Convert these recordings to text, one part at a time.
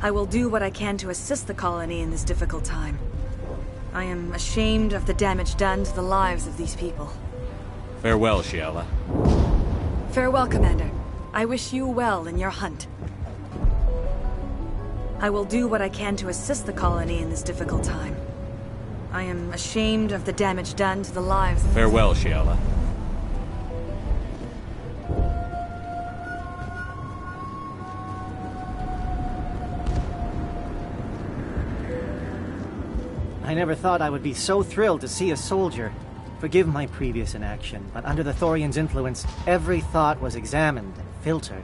I will do what I can to assist the colony in this difficult time. I am ashamed of the damage done to the lives of these people. Farewell, Shiala. Farewell, Commander. I wish you well in your hunt. I will do what I can to assist the colony in this difficult time. I am ashamed of the damage done to the lives of... Farewell, Shiala. I never thought I would be so thrilled to see a soldier. Forgive my previous inaction, but under the Thorian's influence, every thought was examined and filtered.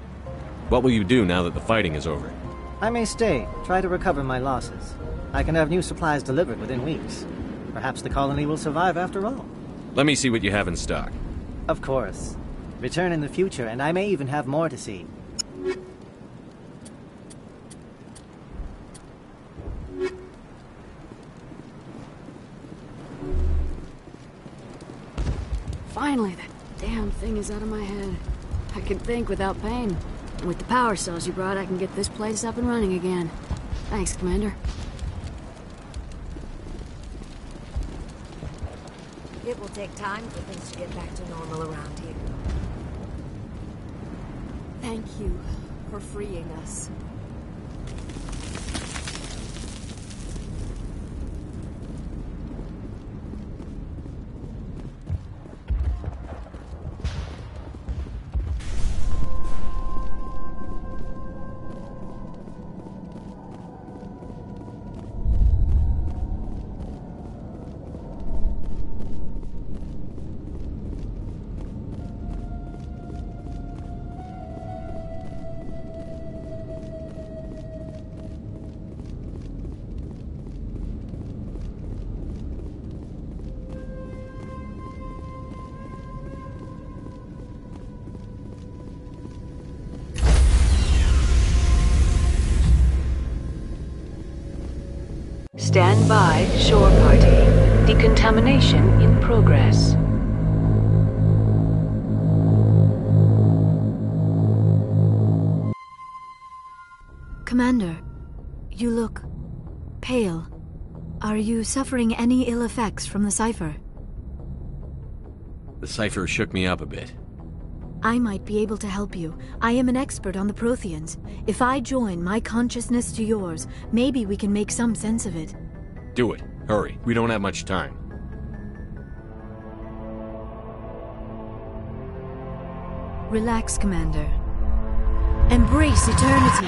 What will you do now that the fighting is over? I may stay, try to recover my losses. I can have new supplies delivered within weeks. Perhaps the colony will survive after all. Let me see what you have in stock. Of course. Return in the future, and I may even have more to see. Finally, that damn thing is out of my head. I can think without pain. And with the power cells you brought, I can get this place up and running again. Thanks, Commander. It will take time for things to get back to normal around here. Thank you for freeing us. Stand by, shore party. Decontamination in progress. Commander, you look pale. Are you suffering any ill effects from the cipher? The cipher shook me up a bit. I might be able to help you. I am an expert on the Protheans. If I join my consciousness to yours, maybe we can make some sense of it. Do it. Hurry. We don't have much time. Relax, Commander. Embrace eternity.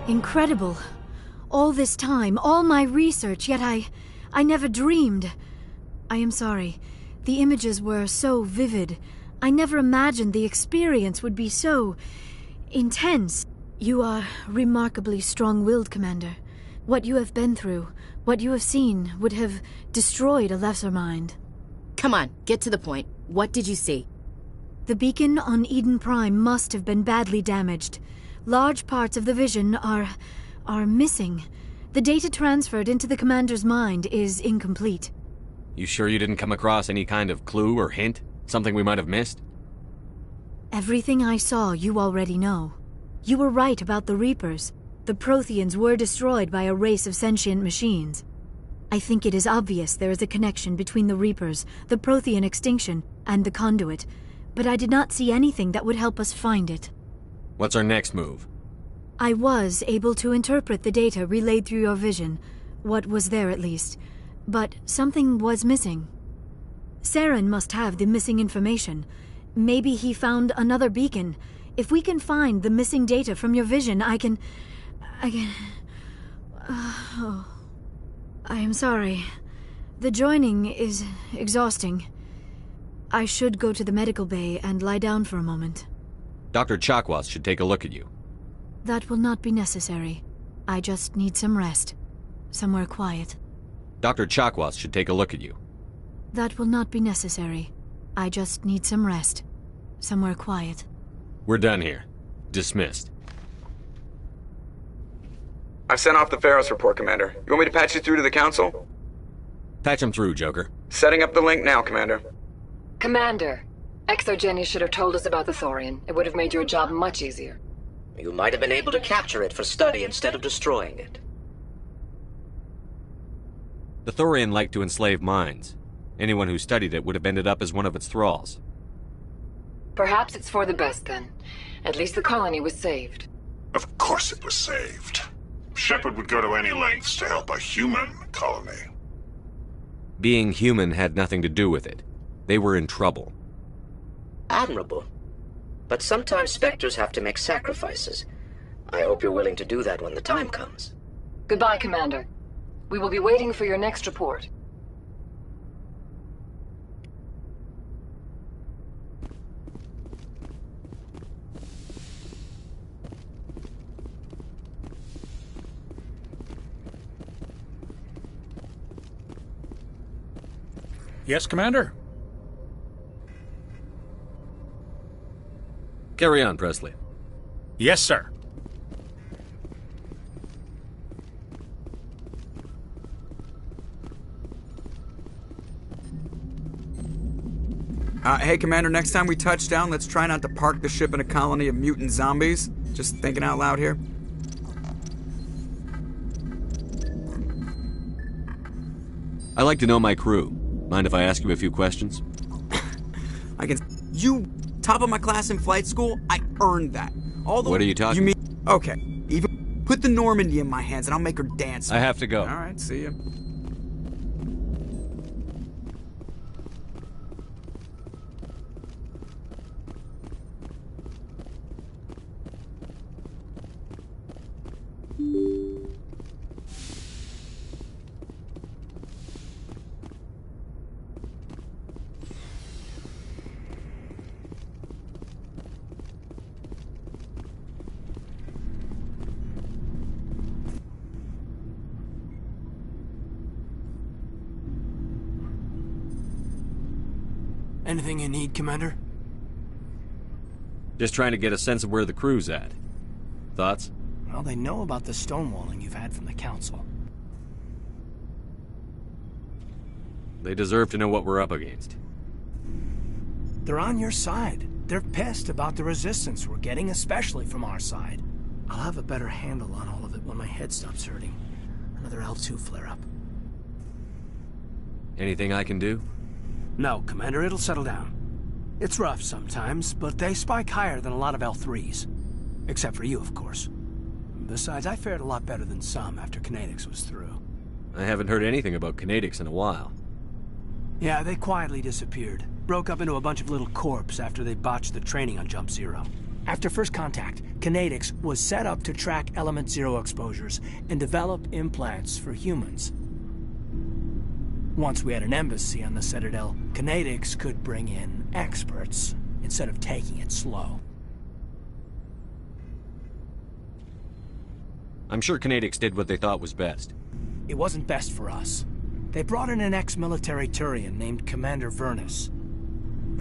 Incredible. All this time, all my research, yet I never dreamed. I am sorry. The images were so vivid. I never imagined the experience would be so intense. You are remarkably strong-willed, Commander. What you have been through, what you have seen, would have destroyed a lesser mind. Come on, get to the point. What did you see? The beacon on Eden Prime must have been badly damaged. Large parts of the vision are missing. The data transferred into the commander's mind is incomplete. You sure you didn't come across any kind of clue or hint? Something we might have missed? Everything I saw you already know. You were right about the Reapers. The Protheans were destroyed by a race of sentient machines. I think it is obvious there is a connection between the Reapers, the Prothean extinction, and the Conduit, but I did not see anything that would help us find it. What's our next move? I was able to interpret the data relayed through your vision, what was there at least, but something was missing. Saren must have the missing information. Maybe he found another beacon. If we can find the missing data from your vision, I can... I am sorry. The joining is exhausting. I should go to the medical bay and lie down for a moment. Dr. Chakwas should take a look at you. That will not be necessary. I just need some rest. Somewhere quiet. Dr. Chakwas should take a look at you. That will not be necessary. I just need some rest. Somewhere quiet. We're done here. Dismissed. I've sent off the Pharos report, Commander. You want me to patch you through to the Council? Patch him through, Joker. Setting up the link now, Commander. Commander, Exogeny should have told us about the Thorian. It would have made your job much easier. You might have been able to capture it for study instead of destroying it. The Thorian liked to enslave minds. Anyone who studied it would have ended up as one of its thralls. Perhaps it's for the best then. At least the colony was saved. Of course it was saved. Shepard would go to any lengths to help a human colony. Being human had nothing to do with it. They were in trouble. Admirable. But sometimes Spectres have to make sacrifices. I hope you're willing to do that when the time comes. Goodbye, Commander. We will be waiting for your next report. Yes, Commander? Carry on, Presley. Yes, sir. Hey, Commander, next time we touch down, let's try not to park the ship in a colony of mutant zombies. Just thinking out loud here. I like to know my crew. Mind if I ask you a few questions? I can... You top of my class in flight school? I earned that. All the... What are you talking... You mean... Okay. Even... Put the Normandy in my hands and I'll make her dance. I have to go. Alright, see ya. Anything you need, Commander? Just trying to get a sense of where the crew's at. Thoughts? Well, they know about the stonewalling you've had from the Council. They deserve to know what we're up against. They're on your side. They're pissed about the resistance we're getting, especially from our side. I'll have a better handle on all of it when my head stops hurting. Another L2 flare-up. Anything I can do? No, Commander, it'll settle down. It's rough sometimes, but they spike higher than a lot of L3s. Except for you, of course. Besides, I fared a lot better than some after Kinetics was through. I haven't heard anything about Kinetics in a while. Yeah, they quietly disappeared. Broke up into a bunch of little corps after they botched the training on Jump Zero. After first contact, Kinetics was set up to track Element Zero exposures and develop implants for humans. Once we had an embassy on the Citadel, Kinetics could bring in experts instead of taking it slow. I'm sure Kinetics did what they thought was best. It wasn't best for us. They brought in an ex-military Turian named Commander Vernus.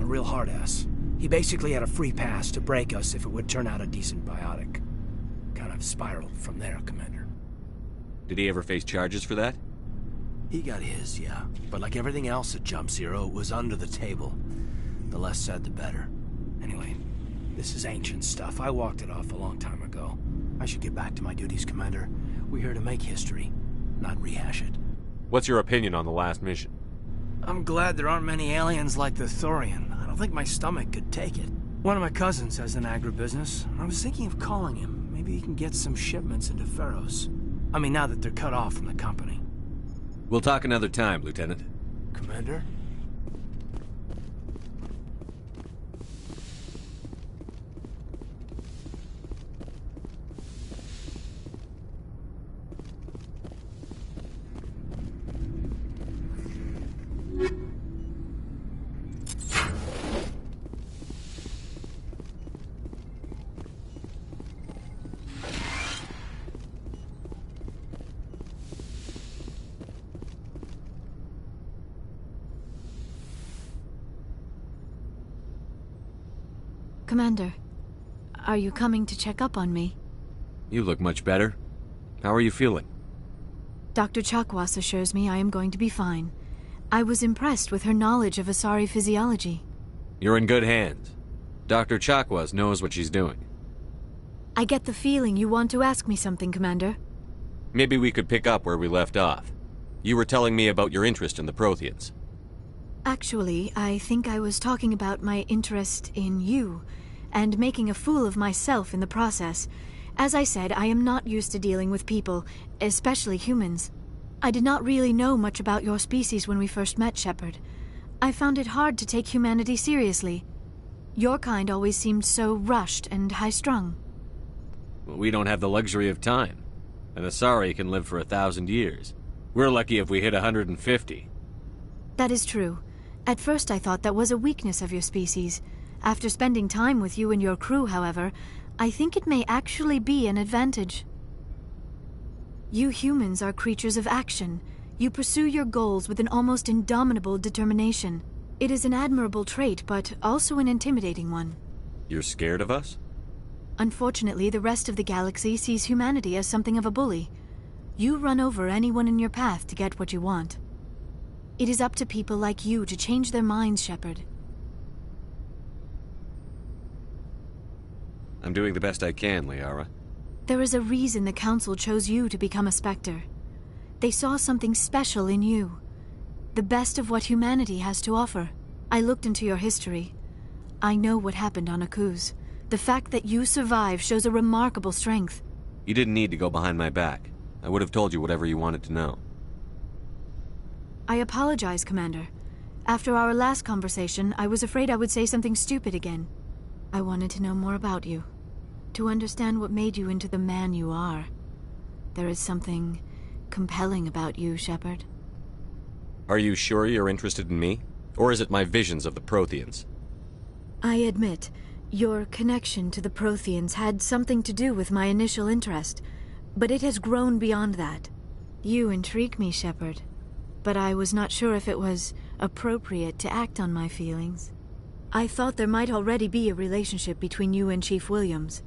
A real hard-ass. He basically had a free pass to break us if it would turn out a decent biotic. Kind of spiraled from there, Commander. Did he ever face charges for that? He got his, yeah. But like everything else at Jump Zero, it was under the table. The less said, the better. Anyway, this is ancient stuff. I walked it off a long time ago. I should get back to my duties, Commander. We're here to make history, not rehash it. What's your opinion on the last mission? I'm glad there aren't many aliens like the Thorian. I don't think my stomach could take it. One of my cousins has an agribusiness. I was thinking of calling him. Maybe he can get some shipments into Pharos. I mean, now that they're cut off from the company. We'll talk another time, Lieutenant. Commander? Commander, Are you coming to check up on me? You look much better. How are you feeling? Dr. Chakwas assures me I am going to be fine. I was impressed with her knowledge of Asari physiology. You're in good hands. Dr. Chakwas knows what she's doing. I get the feeling you want to ask me something, Commander. Maybe we could pick up where we left off. You were telling me about your interest in the Protheans. Actually, I think I was talking about my interest in you, and making a fool of myself in the process. As I said, I am not used to dealing with people, especially humans. I did not really know much about your species when we first met, Shepard. I found it hard to take humanity seriously. Your kind always seemed so rushed and high-strung. Well, we don't have the luxury of time. An Asari can live for 1,000 years. We're lucky if we hit 150. That is true. At first I thought that was a weakness of your species. After spending time with you and your crew, however, I think it may actually be an advantage. You humans are creatures of action. You pursue your goals with an almost indomitable determination. It is an admirable trait, but also an intimidating one. You're scared of us? Unfortunately, the rest of the galaxy sees humanity as something of a bully. You run over anyone in your path to get what you want. It is up to people like you to change their minds, Shepard. I'm doing the best I can, Liara. There is a reason the Council chose you to become a Spectre. They saw something special in you. The best of what humanity has to offer. I looked into your history. I know what happened on Akuz. The fact that you survived shows a remarkable strength. You didn't need to go behind my back. I would have told you whatever you wanted to know. I apologize, Commander. After our last conversation, I was afraid I would say something stupid again. I wanted to know more about you. To understand what made you into the man you are. There is something compelling about you, Shepard. Are you sure you're interested in me? Or is it my visions of the Protheans? I admit, your connection to the Protheans had something to do with my initial interest, but it has grown beyond that. You intrigue me, Shepard, but I was not sure if it was appropriate to act on my feelings. I thought there might already be a relationship between you and Chief Williams.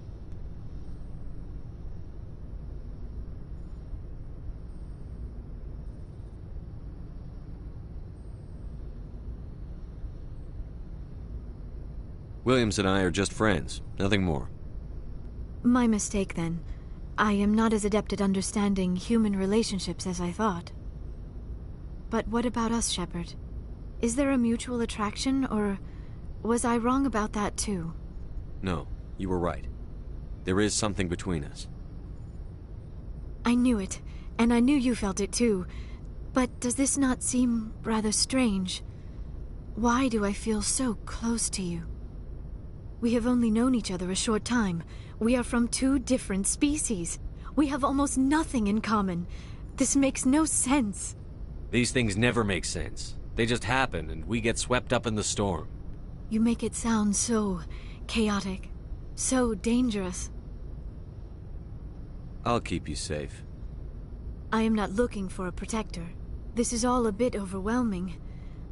Williams and I are just friends, nothing more. My mistake, then. I am not as adept at understanding human relationships as I thought. But what about us, Shepard? Is there a mutual attraction, or was I wrong about that too? No, you were right. There is something between us. I knew it, and I knew you felt it too. But does this not seem rather strange? Why do I feel so close to you? We have only known each other a short time. We are from two different species. We have almost nothing in common. This makes no sense. These things never make sense. They just happen, and we get swept up in the storm. You make it sound so chaotic, so dangerous. I'll keep you safe. I am not looking for a protector. This is all a bit overwhelming.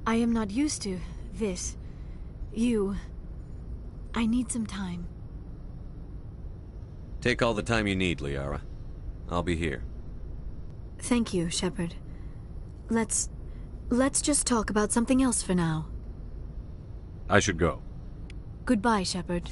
I am not used to this. I need some time. Take all the time you need, Liara. I'll be here. Thank you, Shepard. Let's just talk about something else for now. I should go. Goodbye, Shepard.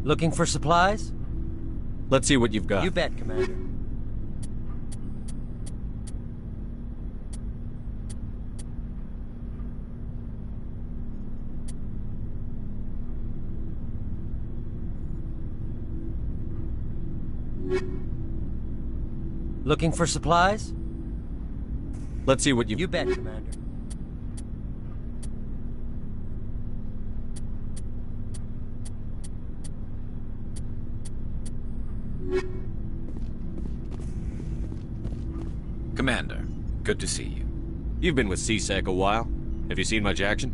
Looking for supplies? Let's see what you've got. You bet, Commander. Looking for supplies? Let's see what you've... You bet, Commander. Commander, good to see you. You've been with CSEC a while. Have you seen much action?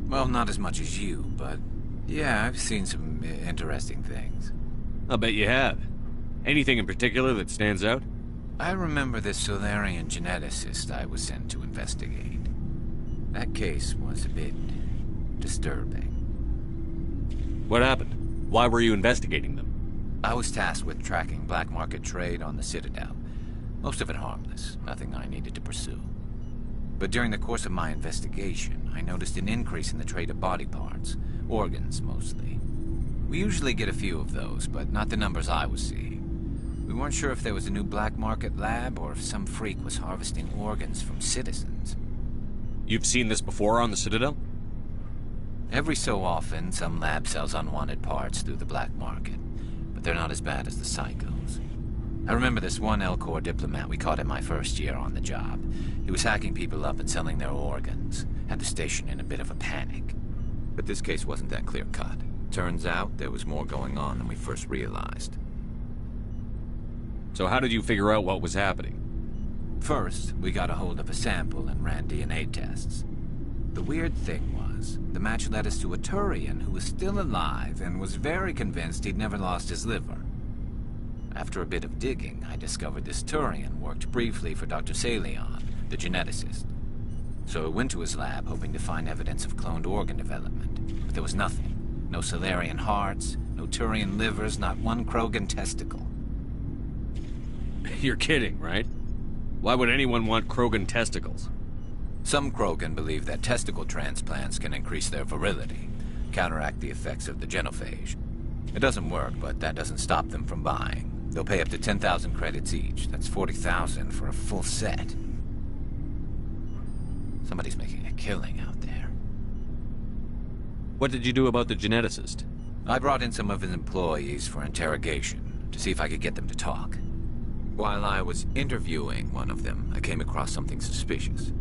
Well, not as much as you, but yeah, I've seen some interesting things. I'll bet you have. Anything in particular that stands out? I remember this Solarian geneticist I was sent to investigate. That case was a bit disturbing. What happened? Why were you investigating them? I was tasked with tracking black market trade on the Citadel. Most of it harmless, nothing I needed to pursue. But during the course of my investigation, I noticed an increase in the trade of body parts, organs mostly. We usually get a few of those, but not the numbers I was seeing. We weren't sure if there was a new black market lab or if some freak was harvesting organs from citizens. You've seen this before on the Citadel? Every so often, some lab sells unwanted parts through the black market, but they're not as bad as the psychos. I remember this one L-Corps diplomat we caught in my first year on the job. He was hacking people up and selling their organs. Had the station in a bit of a panic. But this case wasn't that clear-cut. Turns out there was more going on than we first realized. So how did you figure out what was happening? First, we got a hold of a sample and ran DNA tests. The weird thing was, the match led us to a Turian who was still alive and was very convinced he'd never lost his liver. After a bit of digging, I discovered this Turian worked briefly for Dr. Salion, the geneticist. So I went to his lab hoping to find evidence of cloned organ development, but there was nothing. No Solarian hearts, no Turian livers, not one Krogan testicle. You're kidding, right? Why would anyone want Krogan testicles? Some Krogan believe that testicle transplants can increase their virility, counteract the effects of the genophage. It doesn't work, but that doesn't stop them from buying. They'll pay up to 10,000 credits each. That's 40,000 for a full set. Somebody's making a killing out there. What did you do about the geneticist? I brought in some of his employees for interrogation, to see if I could get them to talk. While I was interviewing one of them, I came across something suspicious.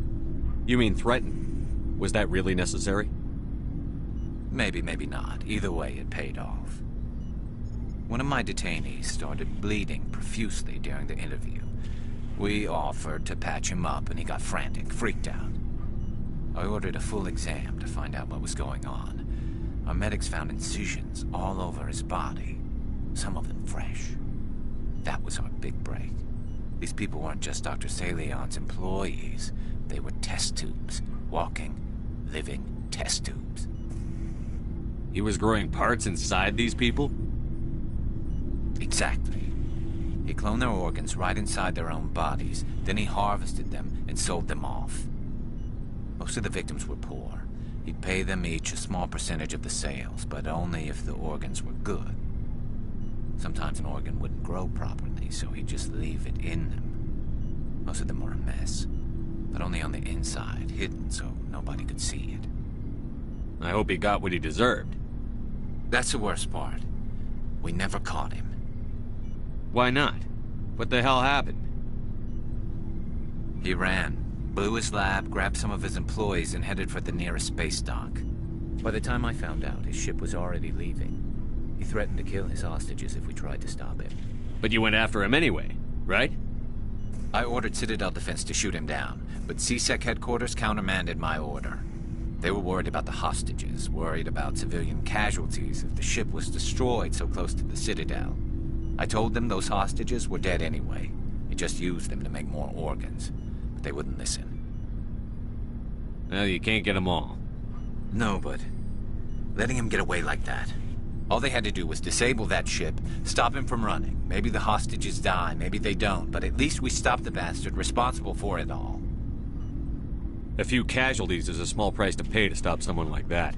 You mean threaten? Was that really necessary? Maybe, maybe not. Either way, it paid off. One of my detainees started bleeding profusely during the interview. We offered to patch him up, and he got frantic, freaked out. I ordered a full exam to find out what was going on. Our medics found incisions all over his body, some of them fresh. That was our big break. These people weren't just Dr. Salion's employees. They were test tubes. Walking, living test tubes. He was growing parts inside these people? Exactly. He cloned their organs right inside their own bodies. Then he harvested them and sold them off. Most of the victims were poor. He'd pay them each a small percentage of the sales, but only if the organs were good. Sometimes an organ wouldn't grow properly, so he'd just leave it in them. Most of them were a mess, but only on the inside, hidden so nobody could see it. I hope he got what he deserved. That's the worst part. We never caught him. Why not? What the hell happened? He ran, blew his lab, grabbed some of his employees, and headed for the nearest space dock. By the time I found out, his ship was already leaving. He threatened to kill his hostages if we tried to stop him. But you went after him anyway, right? I ordered Citadel Defense to shoot him down, but CSEC headquarters countermanded my order. They were worried about the hostages, worried about civilian casualties if the ship was destroyed so close to the Citadel. I told them those hostages were dead anyway. He just used them to make more organs. But they wouldn't listen. Well, you can't get them all. No, but letting him get away like that. All they had to do was disable that ship, stop him from running. Maybe the hostages die, maybe they don't, but at least we stopped the bastard responsible for it all. A few casualties is a small price to pay to stop someone like that.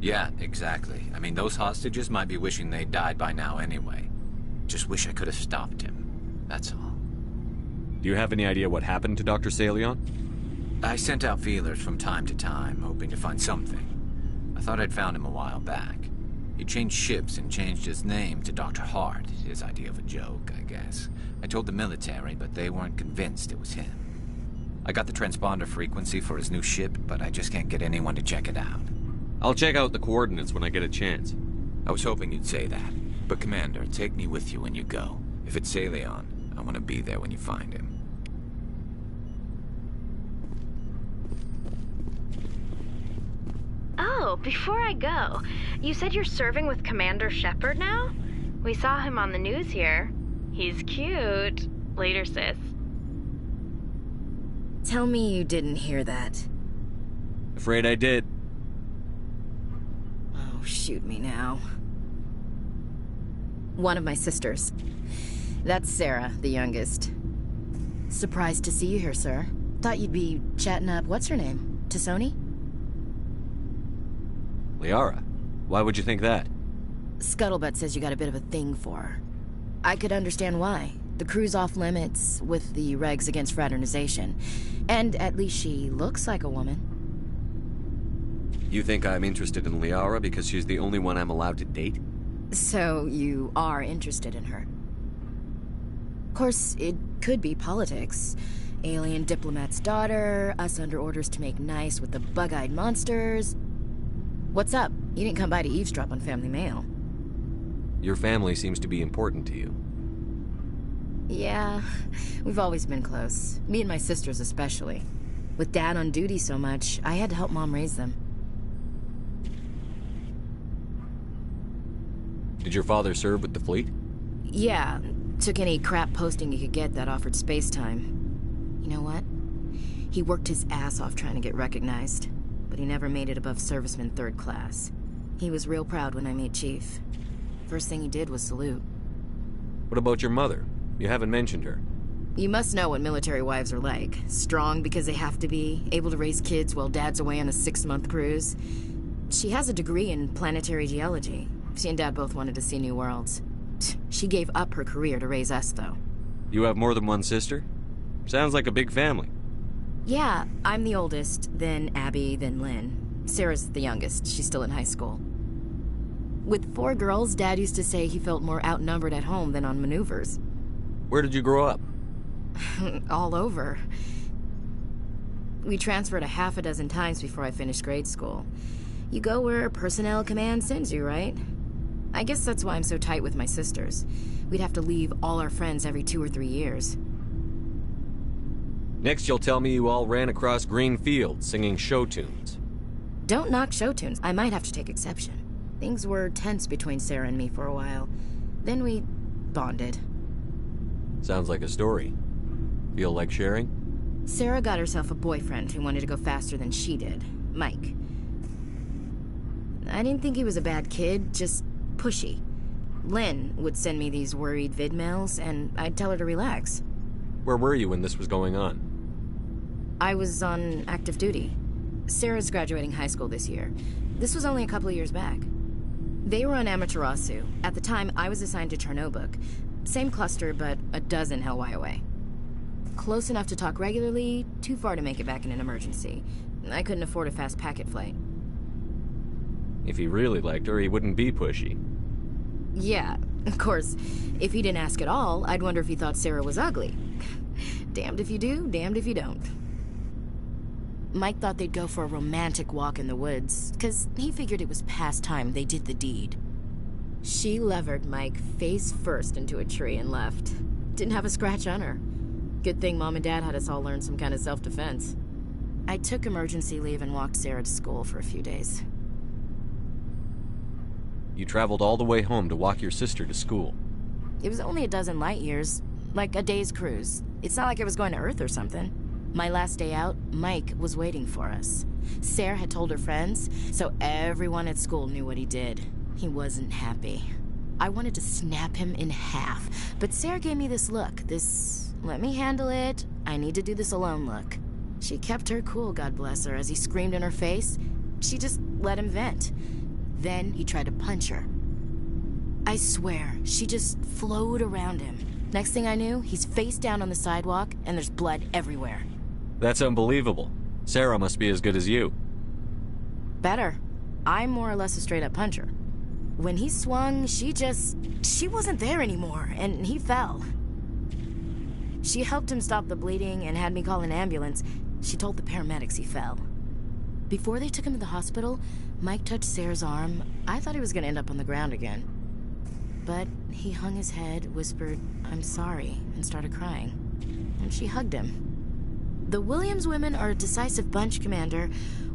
Yeah, exactly. I mean, those hostages might be wishing they'd died by now anyway. Just wish I could have stopped him. That's all. Do you have any idea what happened to Dr. Salion? I sent out feelers from time to time, hoping to find something. I thought I'd found him a while back. He changed ships and changed his name to Dr. Hart. His idea of a joke, I guess. I told the military, but they weren't convinced it was him. I got the transponder frequency for his new ship, but I just can't get anyone to check it out. I'll check out the coordinates when I get a chance. I was hoping you'd say that. But Commander, take me with you when you go. If it's Salion, I want to be there when you find him. Oh, before I go, you said you're serving with Commander Shepard now? We saw him on the news here. He's cute. Later, sis. Tell me you didn't hear that. Afraid I did. Oh, shoot me now. One of my sisters. That's Sarah, the youngest. Surprised to see you here, sir. Thought you'd be chatting up, what's her name? Tassoni? Liara, why would you think that? Scuttlebutt says you got a bit of a thing for her. I could understand why. The crew's off limits with the regs against fraternization. And at least she looks like a woman. You think I'm interested in Liara because she's the only one I'm allowed to date? So you are interested in her. Of course, it could be politics. Alien diplomat's daughter, us under orders to make nice with the bug-eyed monsters. What's up? You didn't come by to eavesdrop on Family Mail. Your family seems to be important to you. Yeah, we've always been close. Me and my sisters especially. With Dad on duty so much, I had to help Mom raise them. Did your father serve with the fleet? Yeah, took any crap posting he could get that offered space time. You know what? He worked his ass off trying to get recognized, but he never made it above serviceman 3rd class. He was real proud when I made Chief. First thing he did was salute. What about your mother? You haven't mentioned her. You must know what military wives are like. Strong because they have to be, able to raise kids while Dad's away on a 6-month cruise. She has a degree in planetary geology. She and Dad both wanted to see new worlds. She gave up her career to raise us, though. You have more than one sister? Sounds like a big family. Yeah, I'm the oldest, then Abby, then Lynn. Sarah's the youngest. She's still in high school. With 4 girls, Dad used to say he felt more outnumbered at home than on maneuvers. Where did you grow up? All over. We transferred a half a dozen times before I finished grade school. You go where personnel command sends you, right? I guess that's why I'm so tight with my sisters. We'd have to leave all our friends every 2 or 3 years. Next you'll tell me you all ran across green fields singing show tunes. Don't knock show tunes. I might have to take exception. Things were tense between Sarah and me for a while. Then we bonded. Sounds like a story. Feel like sharing? Sarah got herself a boyfriend who wanted to go faster than she did, Mike. I didn't think he was a bad kid, just pushy. Lynn would send me these worried vidmails, and I'd tell her to relax. Where were you when this was going on? I was on active duty. Sarah's graduating high school this year. This was only a couple of years back. They were on Amaterasu. At the time, I was assigned to Chernobog. Same cluster, but a dozen Hellwire away. Close enough to talk regularly, too far to make it back in an emergency. I couldn't afford a fast packet flight. If he really liked her, he wouldn't be pushy. Yeah, of course. If he didn't ask at all, I'd wonder if he thought Sarah was ugly. Damned if you do, damned if you don't. Mike thought they'd go for a romantic walk in the woods, because he figured it was past time they did the deed. She levered Mike face first into a tree and left. Didn't have a scratch on her. Good thing Mom and Dad had us all learn some kind of self-defense. I took emergency leave and walked Sarah to school for a few days. You traveled all the way home to walk your sister to school. It was only a dozen light years, like a day's cruise. It's not like I was going to Earth or something. My last day out, Mike was waiting for us. Sarah had told her friends, so everyone at school knew what he did. He wasn't happy. I wanted to snap him in half, but Sarah gave me this look, this let me handle it, I need to do this alone look. She kept her cool, God bless her, as he screamed in her face. She just let him vent. Then he tried to punch her. I swear, she just flowed around him. Next thing I knew, he's face down on the sidewalk, and there's blood everywhere. That's unbelievable. Sarah must be as good as you. Better. I'm more or less a straight-up puncher. When he swung, she wasn't there anymore, and he fell. She helped him stop the bleeding and had me call an ambulance. She told the paramedics he fell. Before they took him to the hospital, Mike touched Sarah's arm. I thought he was gonna end up on the ground again. But he hung his head, whispered, "I'm sorry," and started crying. And she hugged him. The Williams women are a decisive bunch, Commander.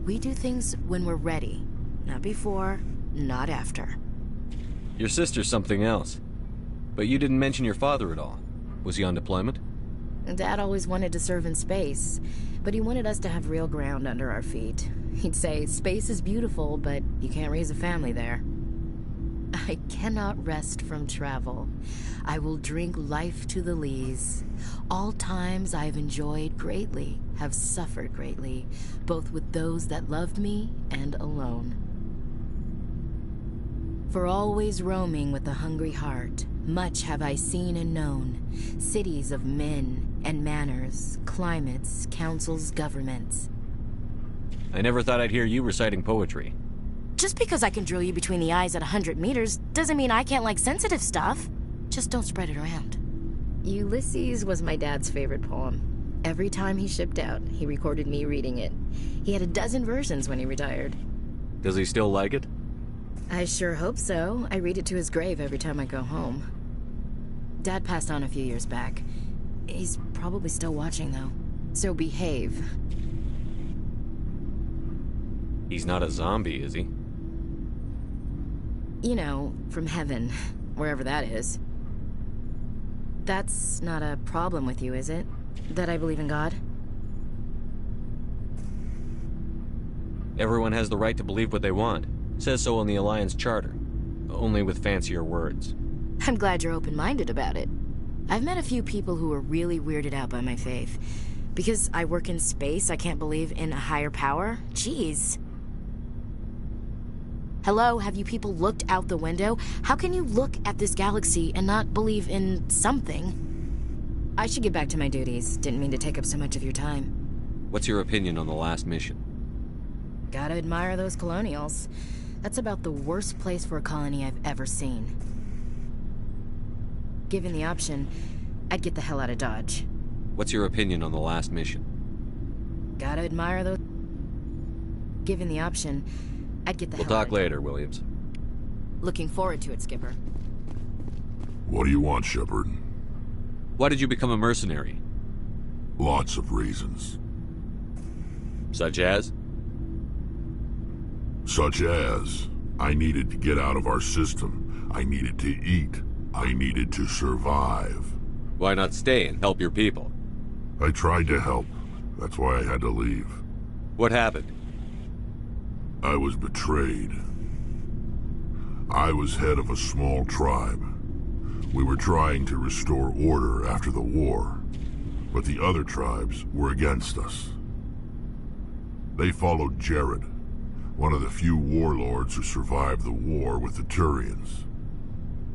We do things when we're ready. Not before, not after. Your sister's something else. But you didn't mention your father at all. Was he on deployment? Dad always wanted to serve in space, but he wanted us to have real ground under our feet. He'd say, space is beautiful, but you can't raise a family there. I cannot rest from travel. I will drink life to the lees. All times I have enjoyed greatly, have suffered greatly, both with those that loved me and alone. For always roaming with a hungry heart, much have I seen and known, cities of men and manners, climates, councils, governments. I never thought I'd hear you reciting poetry. Just because I can drill you between the eyes at 100 meters doesn't mean I can't like sensitive stuff. Just don't spread it around. Ulysses was my dad's favorite poem. Every time he shipped out, he recorded me reading it. He had a dozen versions when he retired. Does he still like it? I sure hope so. I read it to his grave every time I go home. Dad passed on a few years back. He's probably still watching, though. So behave. He's not a zombie, is he? You know, from heaven, wherever that is. That's not a problem with you, is it? That I believe in God? Everyone has the right to believe what they want. Says so in the Alliance Charter. Only with fancier words. I'm glad you're open-minded about it. I've met a few people who are really weirded out by my faith. Because I work in space, I can't believe in a higher power? Jeez. Hello, have you people looked out the window? How can you look at this galaxy and not believe in something? I should get back to my duties. Didn't mean to take up so much of your time. What's your opinion on the last mission? Gotta admire those colonials. That's about the worst place for a colony I've ever seen. Given the option, I'd get the hell out of Dodge. What's your opinion on the last mission? Gotta admire those... Given the option, I'd get the hell out of We'll talk later, Williams. Looking forward to it, Skipper. What do you want, Shepard? Why did you become a mercenary? Lots of reasons. Such as? Such as, I needed to get out of our system. I needed to eat. I needed to survive. Why not stay and help your people? I tried to help. That's why I had to leave. What happened? I was betrayed. I was head of a small tribe. We were trying to restore order after the war, but the other tribes were against us. They followed Jared, one of the few warlords who survived the war with the Turians.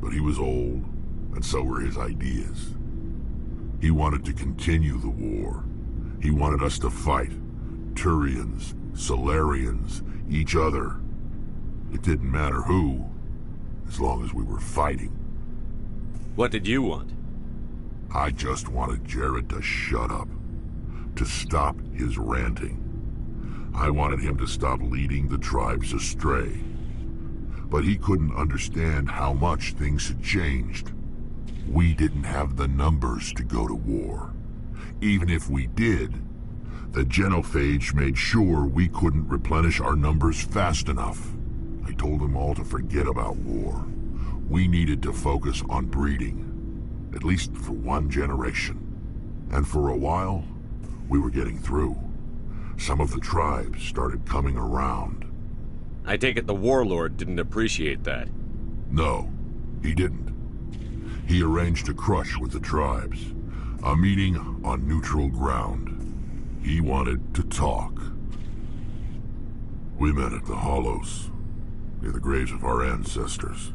But he was old, and so were his ideas. He wanted to continue the war. He wanted us to fight. Turians, Solarians, each other. It didn't matter who, as long as we were fighting. What did you want? I just wanted Jared to shut up, to stop his ranting. I wanted him to stop leading the tribes astray. But he couldn't understand how much things had changed. We didn't have the numbers to go to war. Even if we did, the genophage made sure we couldn't replenish our numbers fast enough. I told them all to forget about war. We needed to focus on breeding, at least for one generation. And for a while, we were getting through. Some of the tribes started coming around. I take it the warlord didn't appreciate that. No, he didn't. He arranged a crush with the tribes, a meeting on neutral ground. He wanted to talk. We met at the Hollows, near the graves of our ancestors.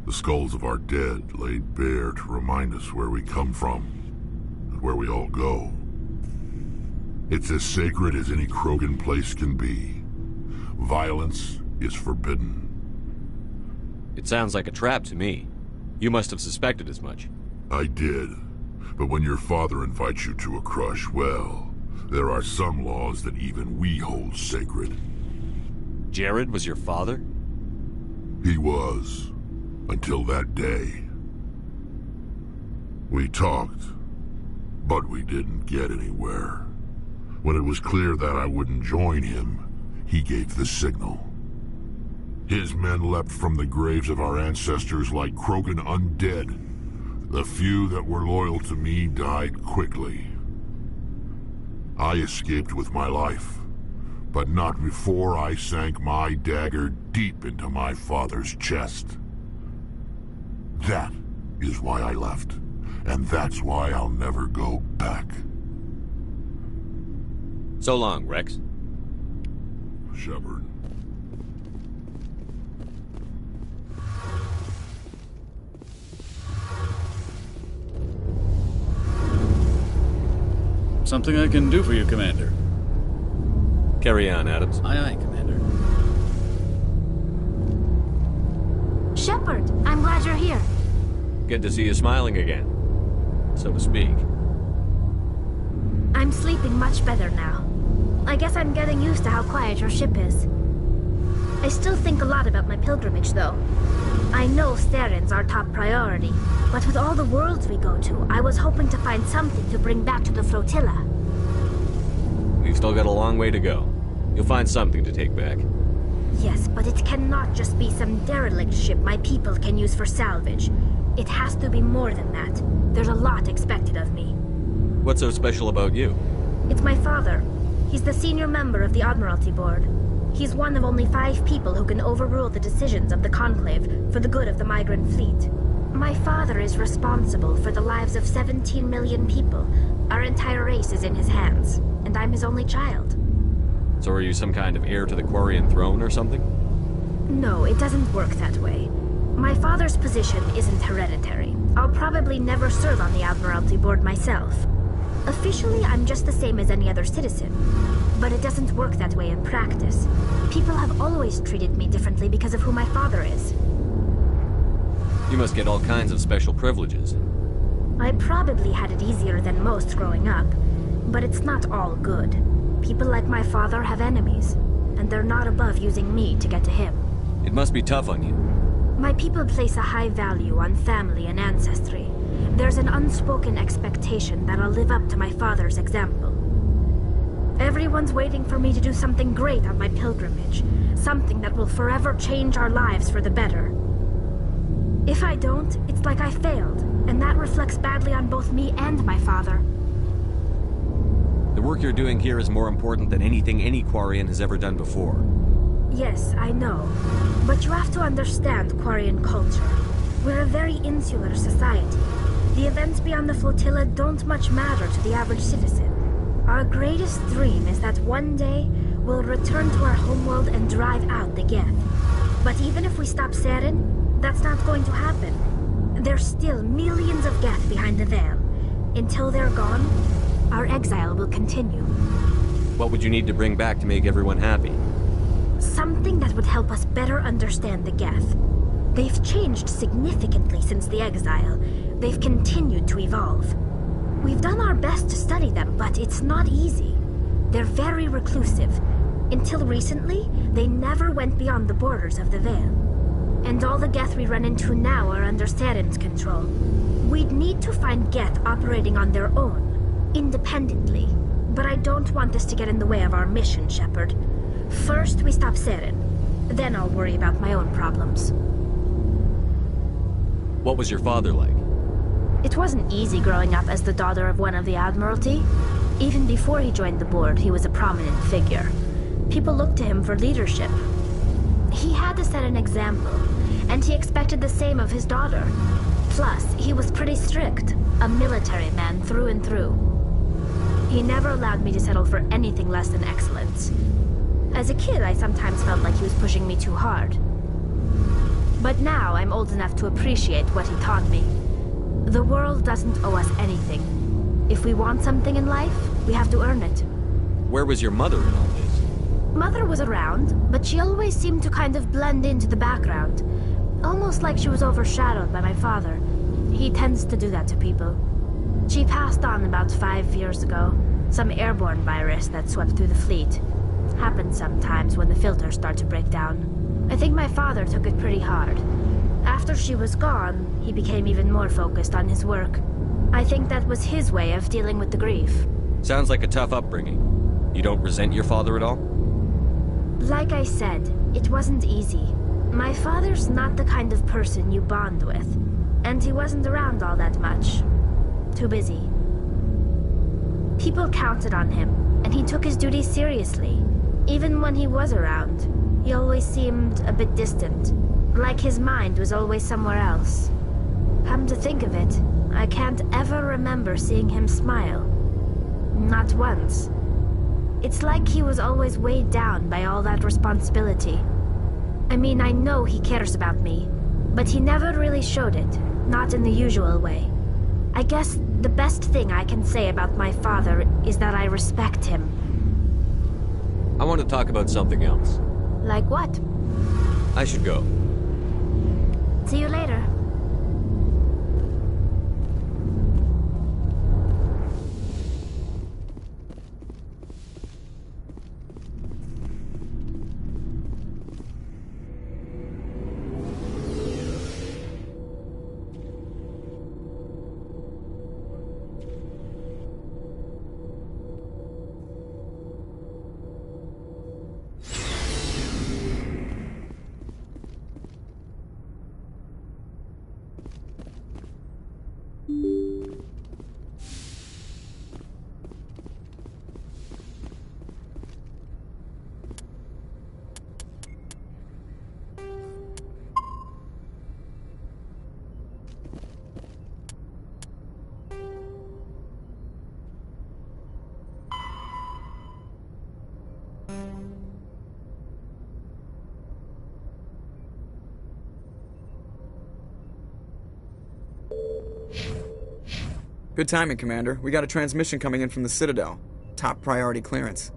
The skulls of our dead laid bare to remind us where we come from, and where we all go. It's as sacred as any Krogan place can be. Violence is forbidden. It sounds like a trap to me. You must have suspected as much. I did. But when your father invites you to a crush, well, there are some laws that even we hold sacred. Jared was your father? He was. Until that day. We talked, but we didn't get anywhere. When it was clear that I wouldn't join him, he gave the signal. His men leapt from the graves of our ancestors like croaking undead. The few that were loyal to me died quickly. I escaped with my life, but not before I sank my dagger deep into my father's chest. That is why I left, and that's why I'll never go back. So long, Rex. Shepard. Something I can do for you, Commander. Carry on, Adams. Aye, aye, Commander. Shepard, I'm glad you're here. Good to see you smiling again, so to speak. I'm sleeping much better now. I guess I'm getting used to how quiet your ship is. I still think a lot about my pilgrimage, though. I know Starin's our top priority, but with all the worlds we go to, I was hoping to find something to bring back to the flotilla. We've still got a long way to go. You'll find something to take back. Yes, but it cannot just be some derelict ship my people can use for salvage. It has to be more than that. There's a lot expected of me. What's so special about you? It's my father. He's the senior member of the Admiralty Board. He's one of only 5 people who can overrule the decisions of the Conclave for the good of the migrant fleet. My father is responsible for the lives of 17 million people. Our entire race is in his hands, and I'm his only child. So are you some kind of heir to the Quarian throne or something? No, it doesn't work that way. My father's position isn't hereditary. I'll probably never serve on the Admiralty Board myself. Officially, I'm just the same as any other citizen. But it doesn't work that way in practice. People have always treated me differently because of who my father is. You must get all kinds of special privileges. I probably had it easier than most growing up, but it's not all good. People like my father have enemies, and they're not above using me to get to him. It must be tough on you. My people place a high value on family and ancestry. There's an unspoken expectation that I'll live up to my father's example. Everyone's waiting for me to do something great on my pilgrimage, something that will forever change our lives for the better. If I don't, it's like I failed, and that reflects badly on both me and my father. The work you're doing here is more important than anything any Quarian has ever done before. Yes, I know. But you have to understand Quarian culture. We're a very insular society. The events beyond the flotilla don't much matter to the average citizen. Our greatest dream is that one day we'll return to our homeworld and drive out the Geth. But even if we stop Saren, that's not going to happen. There's still millions of Geth behind the veil. Until they're gone, our exile will continue. What would you need to bring back to make everyone happy? Something that would help us better understand the Geth. They've changed significantly since the exile. They've continued to evolve. We've done our best to study them, but it's not easy. They're very reclusive. Until recently, they never went beyond the borders of the Veil. And all the Geth we run into now are under Saren's control. We'd need to find Geth operating on their own, independently. But I don't want this to get in the way of our mission, Shepard. First, we stop Saren. Then I'll worry about my own problems. What was your father like? It wasn't easy growing up as the daughter of one of the Admiralty. Even before he joined the board, he was a prominent figure. People looked to him for leadership. He had to set an example, and he expected the same of his daughter. Plus, he was pretty strict, a military man through and through. He never allowed me to settle for anything less than excellence. As a kid, I sometimes felt like he was pushing me too hard. But now I'm old enough to appreciate what he taught me. The world doesn't owe us anything. If we want something in life, we have to earn it. Where was your mother in all this? Mother was around, but she always seemed to kind of blend into the background. Almost like she was overshadowed by my father. He tends to do that to people. She passed on about 5 years ago. Some airborne virus that swept through the fleet. Happens sometimes when the filters start to break down. I think my father took it pretty hard. After she was gone, he became even more focused on his work. I think that was his way of dealing with the grief. Sounds like a tough upbringing. You don't resent your father at all? Like I said, it wasn't easy. My father's not the kind of person you bond with, and he wasn't around all that much. Too busy. People counted on him, and he took his duties seriously. Even when he was around, he always seemed a bit distant, like his mind was always somewhere else. Come to think of it, I can't ever remember seeing him smile. Not once. It's like he was always weighed down by all that responsibility. I mean, I know he cares about me, but he never really showed it, not in the usual way. I guess the best thing I can say about my father is that I respect him. I want to talk about something else. Like what? I should go. See you later. Good timing, Commander. We got a transmission coming in from the Citadel. Top priority clearance.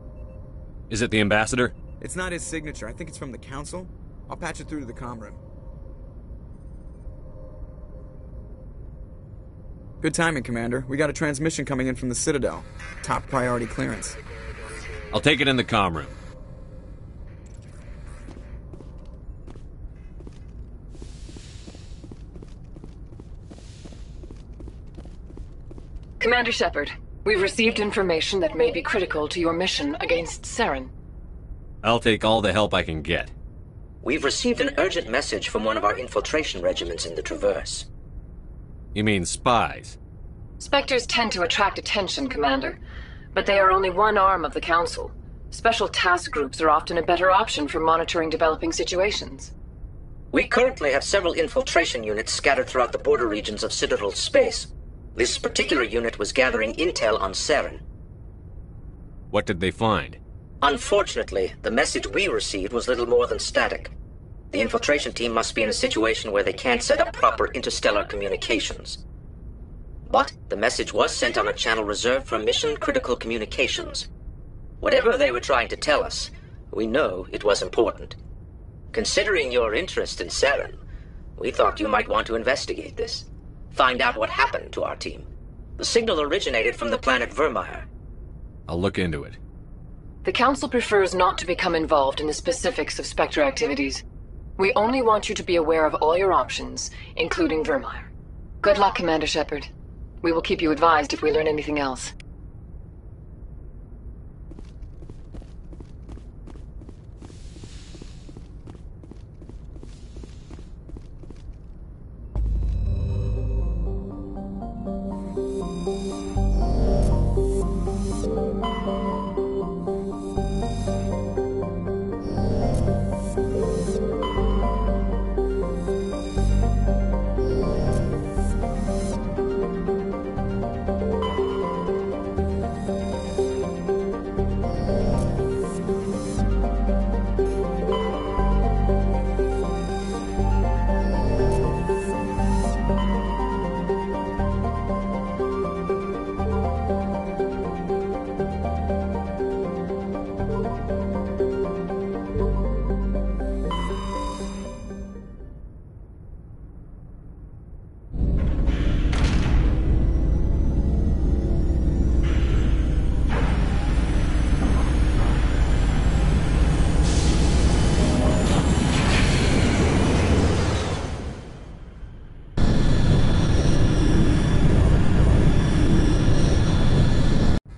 Is it the ambassador? It's not his signature. I think it's from the Council. I'll patch it through to the comm room. Good timing, Commander. We got a transmission coming in from the Citadel. Top priority clearance. I'll take it in the comm room. Commander Shepard, we've received information that may be critical to your mission against Saren. I'll take all the help I can get. We've received an urgent message from one of our infiltration regiments in the Traverse. You mean spies? Spectres tend to attract attention, Commander, but they are only one arm of the Council. Special task groups are often a better option for monitoring developing situations. We currently have several infiltration units scattered throughout the border regions of Citadel space. This particular unit was gathering intel on Saren. What did they find? Unfortunately, the message we received was little more than static. The infiltration team must be in a situation where they can't set up proper interstellar communications. But the message was sent on a channel reserved for mission-critical communications. Whatever they were trying to tell us, we know it was important. Considering your interest in Saren, we thought you might want to investigate this. Find out what happened to our team. The signal originated from the planet Vermeer. I'll look into it. The Council prefers not to become involved in the specifics of Spectre activities. We only want you to be aware of all your options, including Vermeer. Good luck, Commander Shepard. We will keep you advised if we learn anything else.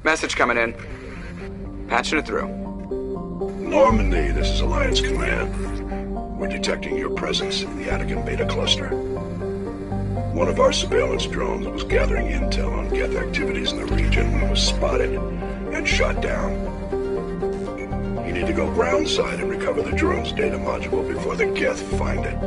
Message coming in. Patching it through. Normandy, this is Alliance Command. We're detecting your presence in the Attican Beta cluster. One of our surveillance drones was gathering intel on Geth activities in the region when it was spotted and shot down. You need to go groundside and recover the drone's data module before the Geth find it.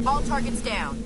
All targets down.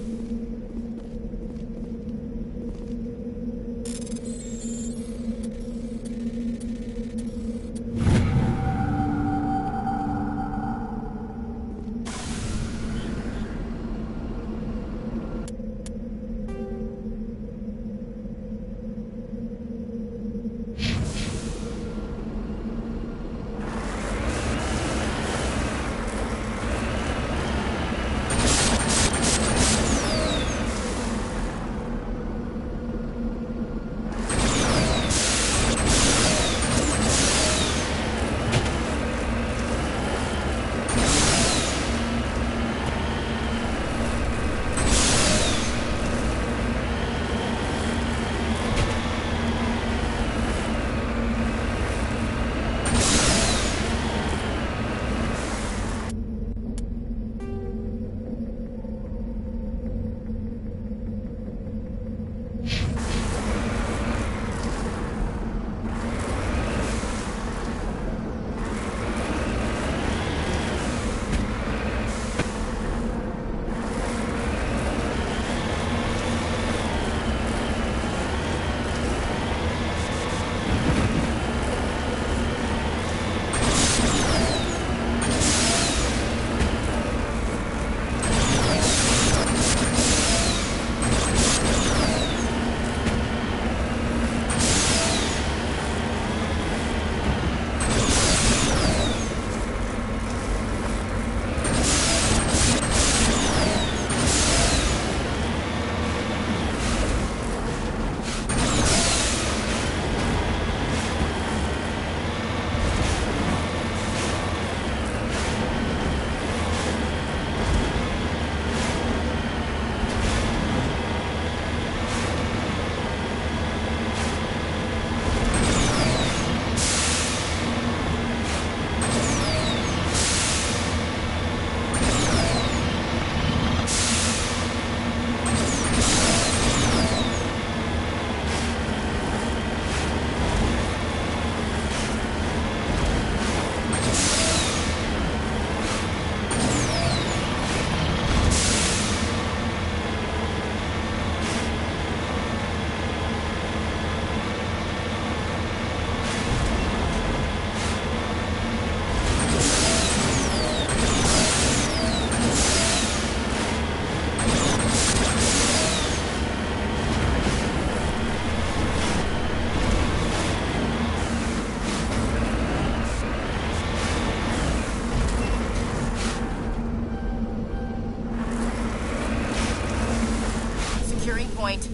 Point.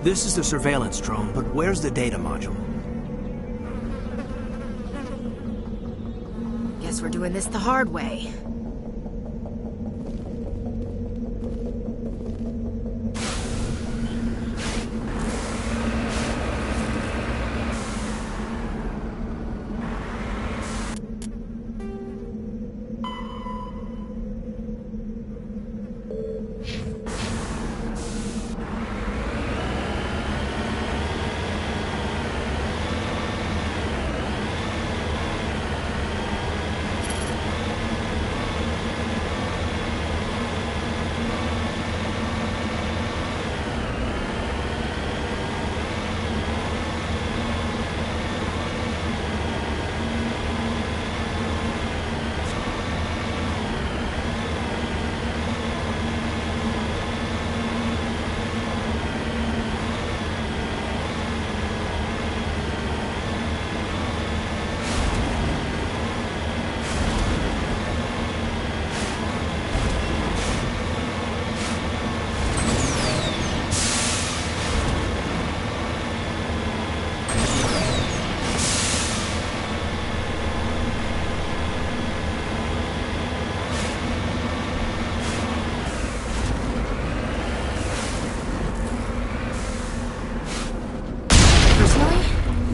This is the surveillance drone, but where's the data module? Guess we're doing this the hard way.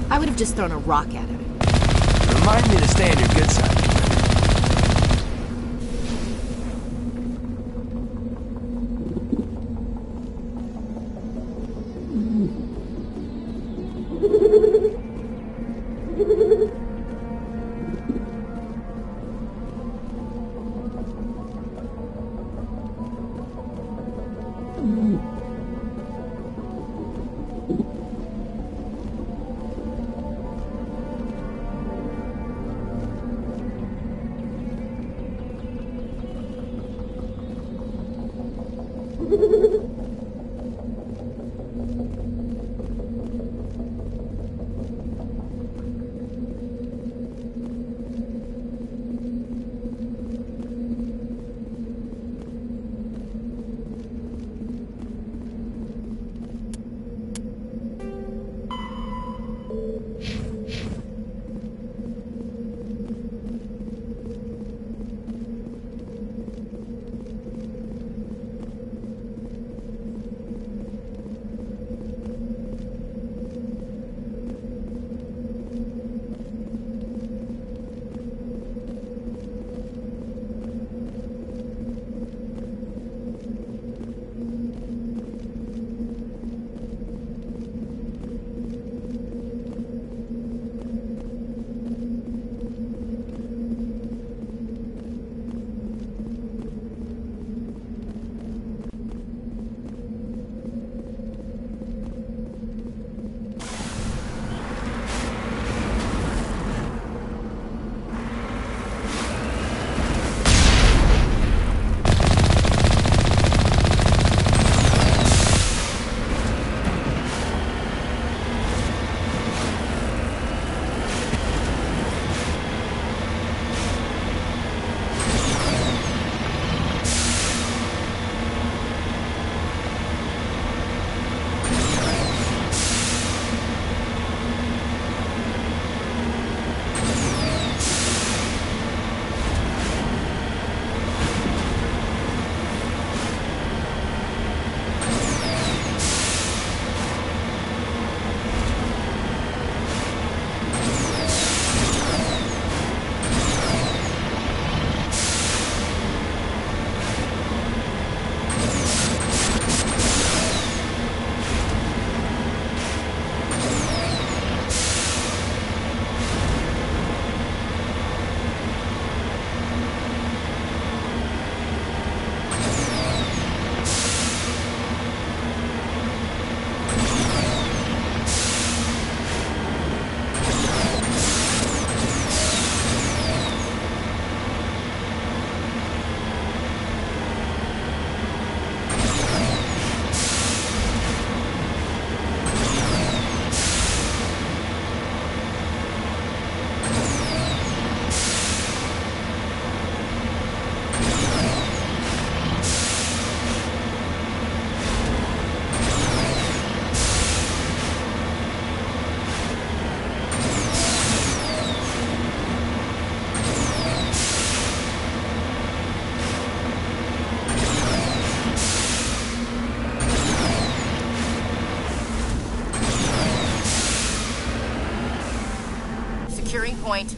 I would have just thrown a rock at him. Remind me to stay on your good side. point.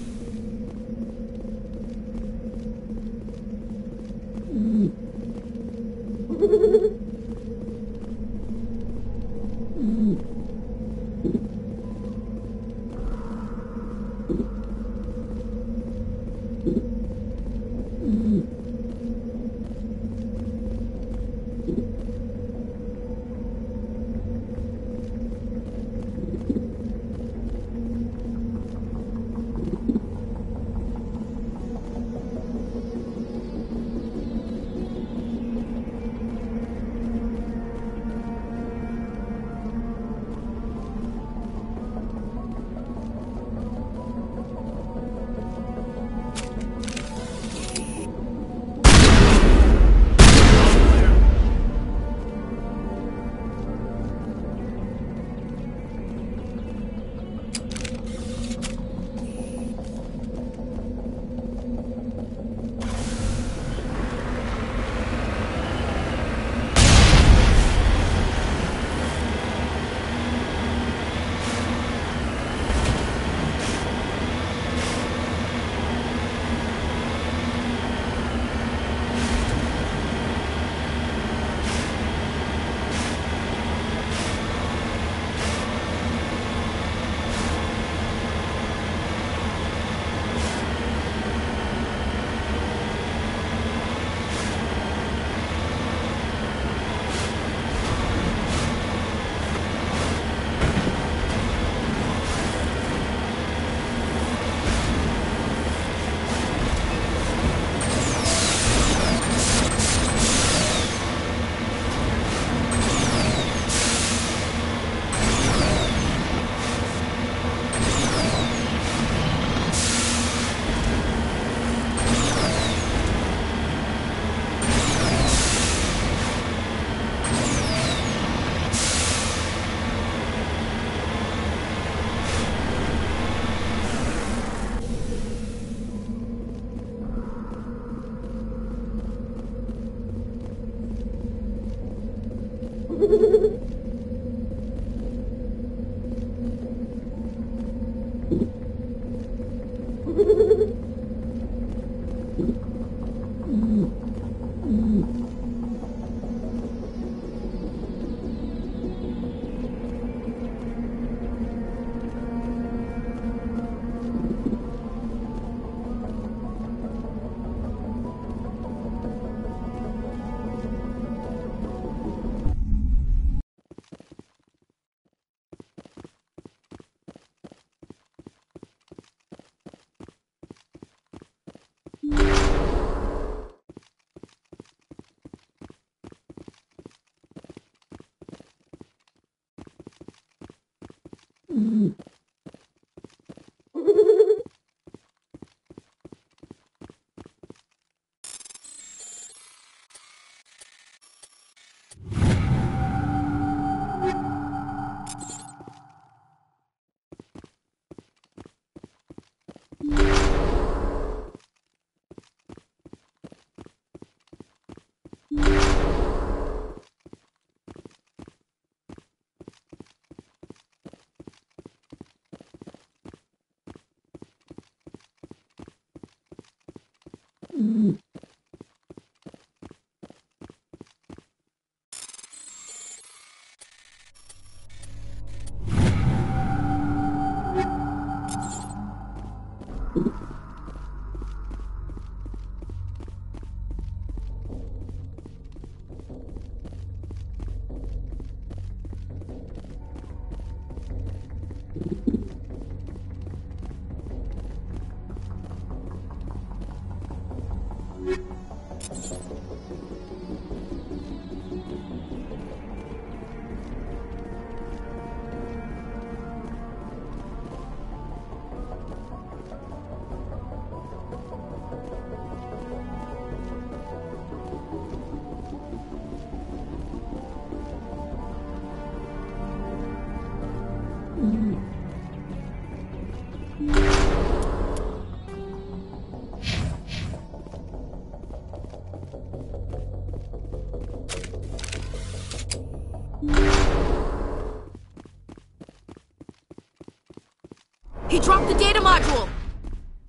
He dropped the data module!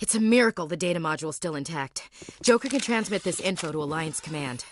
It's a miracle the data module's still intact. Joker can transmit this info to Alliance Command.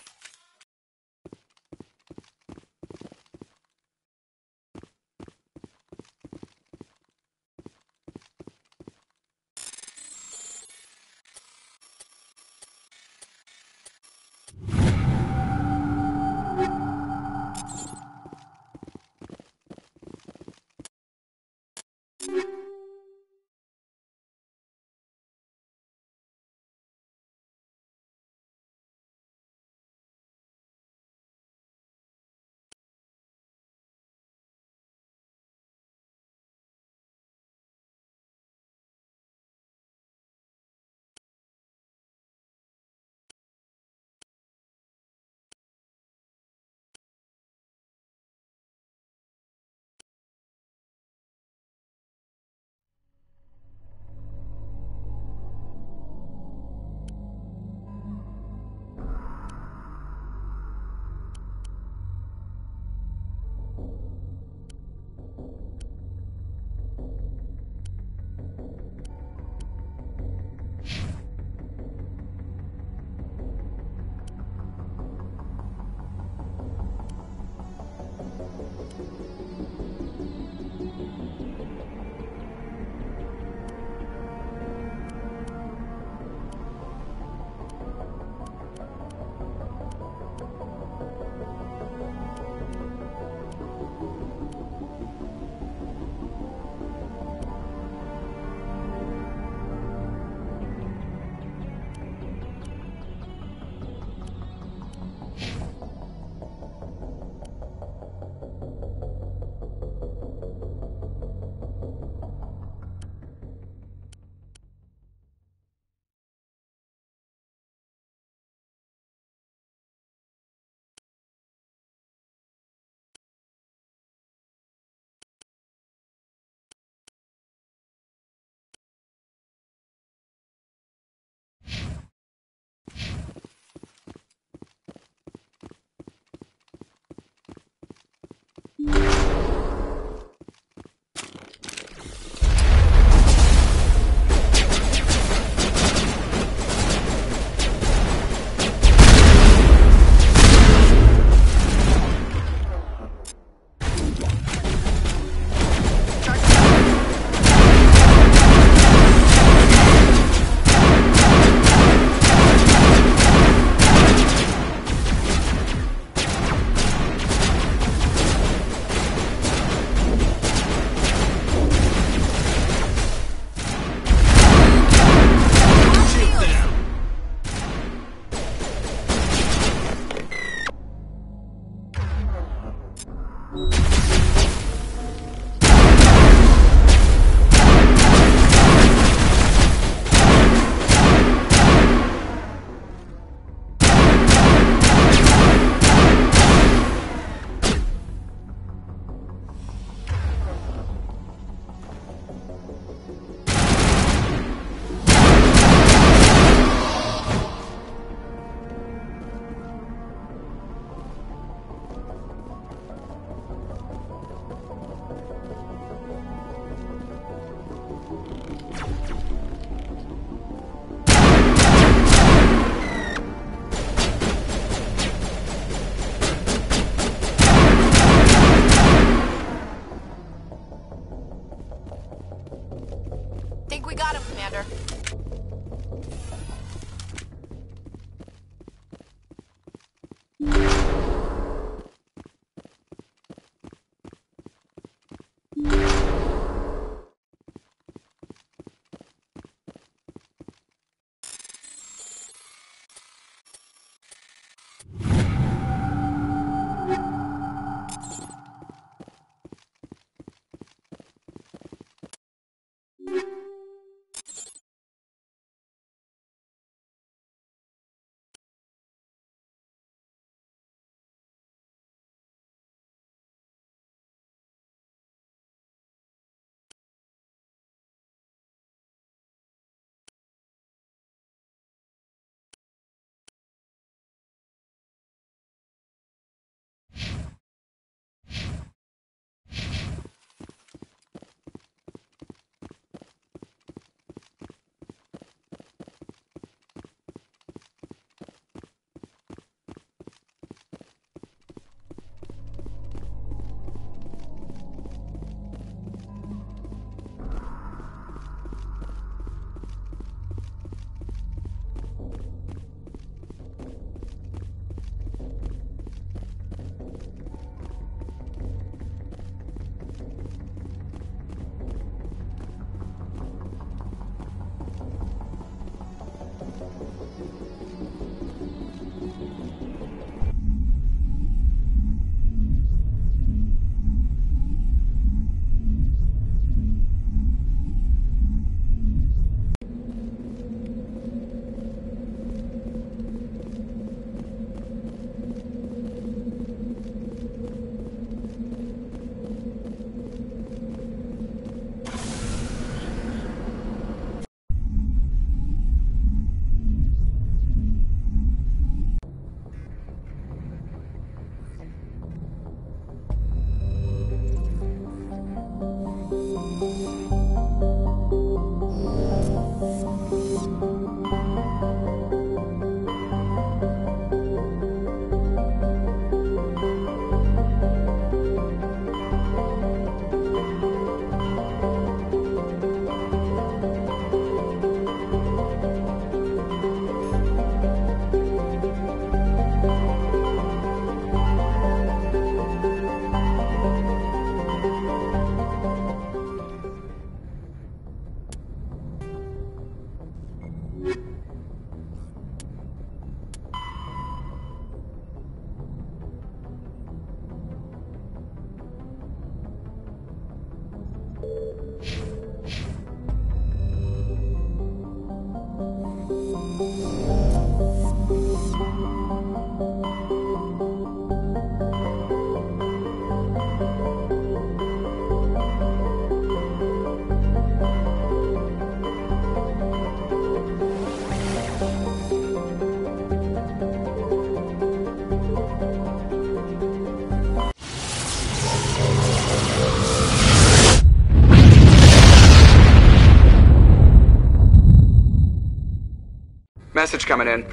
Message coming in.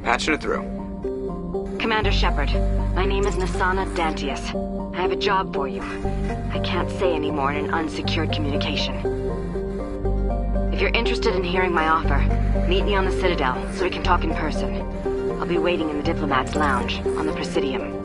Patching it through. Commander Shepard, my name is Nasana Dantius. I have a job for you. I can't say any more in an unsecured communication. If you're interested in hearing my offer, meet me on the Citadel so we can talk in person. I'll be waiting in the Diplomat's Lounge on the Presidium.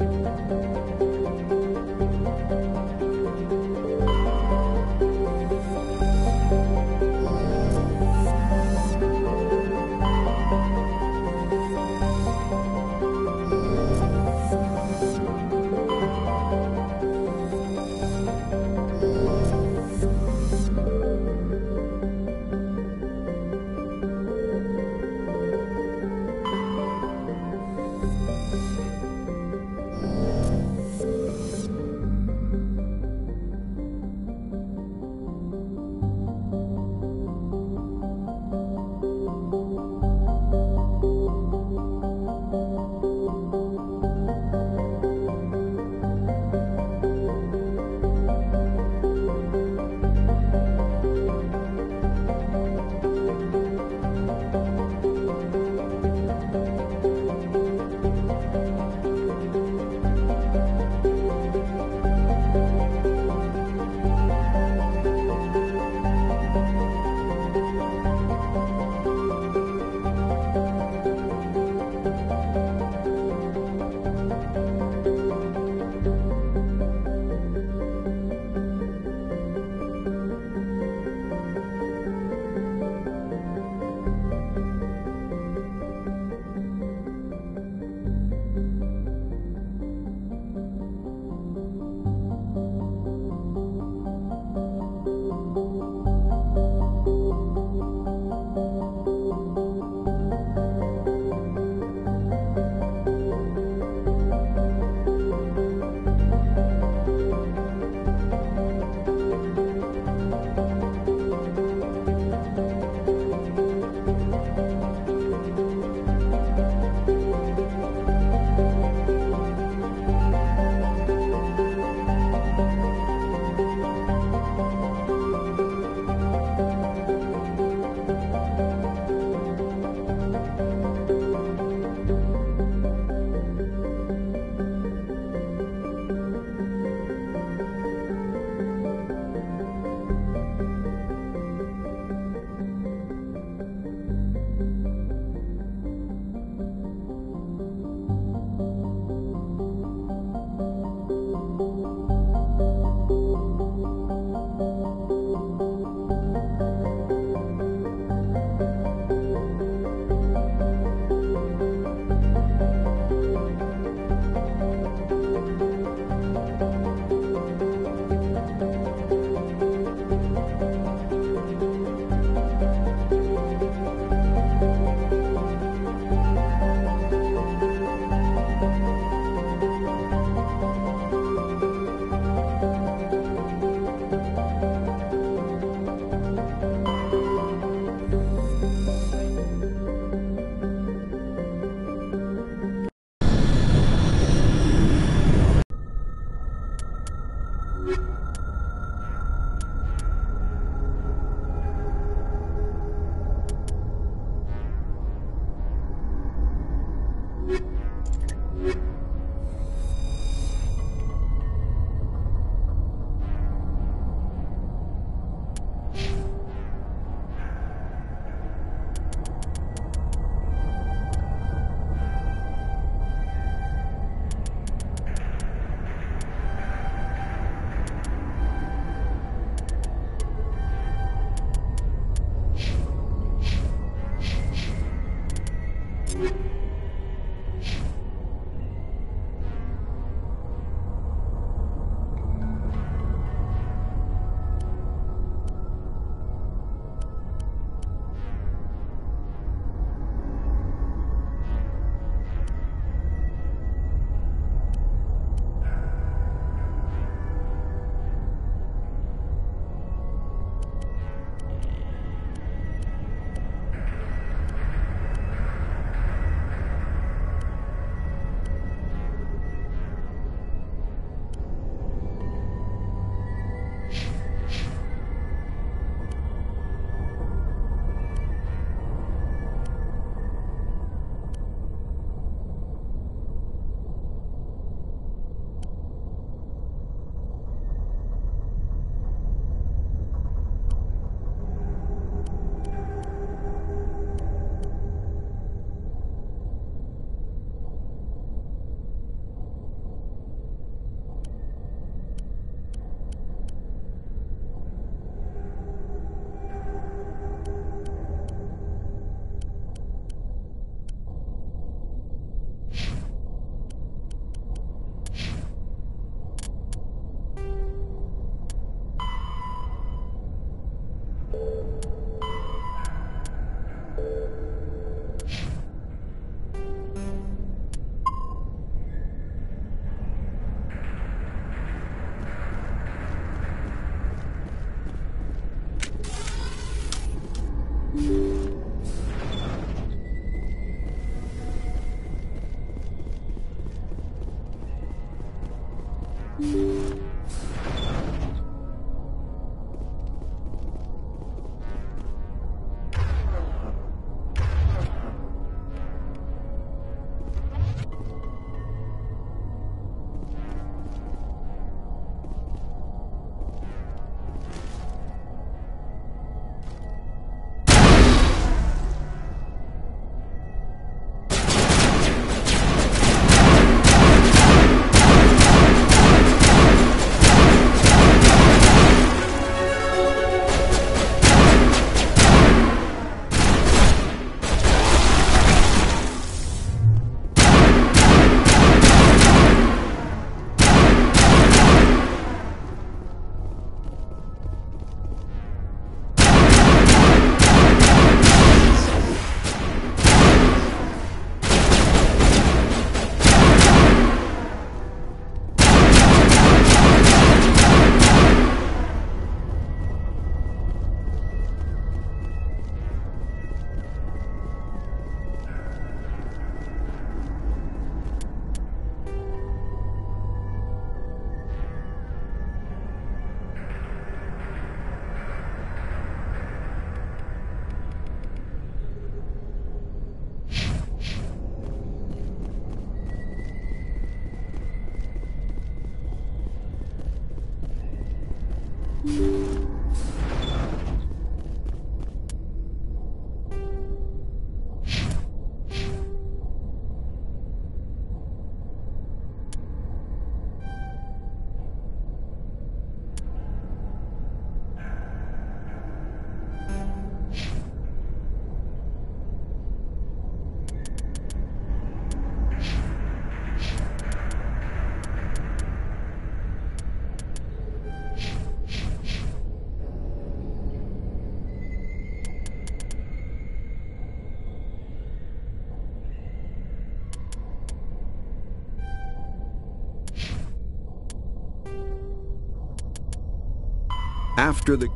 after the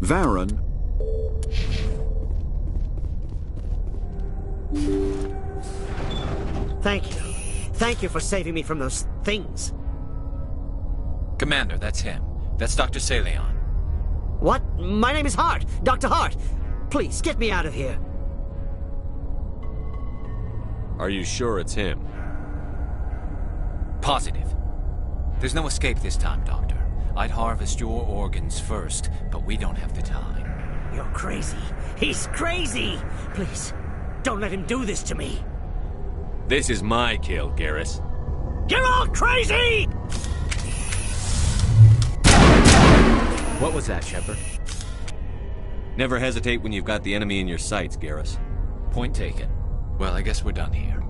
Varen. Thank you. Thank you for saving me from those things. Commander, that's him. That's Dr. Saleon. What? My name is Hart. Dr. Hart. Please, get me out of here. Are you sure it's him? Positive. There's no escape this time, Doctor. I'd harvest your organs first, but we don't have the time. You're crazy. He's crazy! Please, don't let him do this to me. This is my kill, Garrus. You're all crazy! What was that, Shepard? Never hesitate when you've got the enemy in your sights, Garrus. Point taken. Well, I guess we're done here.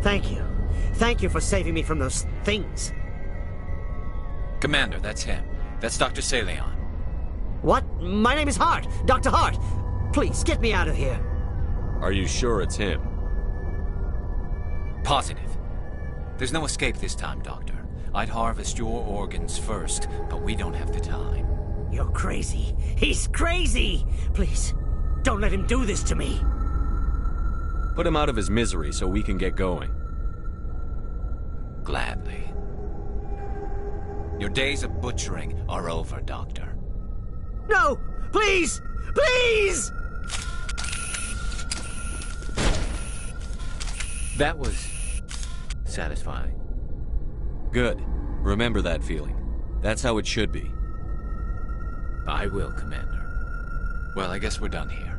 Thank you. Thank you for saving me from those things. Commander, that's him. That's Dr. Saleon. What? My name is Hart. Dr. Hart. Please, get me out of here. Are you sure it's him? Positive. There's no escape this time, Doctor. I'd harvest your organs first, but we don't have the time. You're crazy. He's crazy! Please, don't let him do this to me. Put him out of his misery so we can get going. Gladly. Your days of butchering are over, Doctor. No! Please! Please! That was satisfying. Good. Remember that feeling. That's how it should be. I will, Commander. Well, I guess we're done here.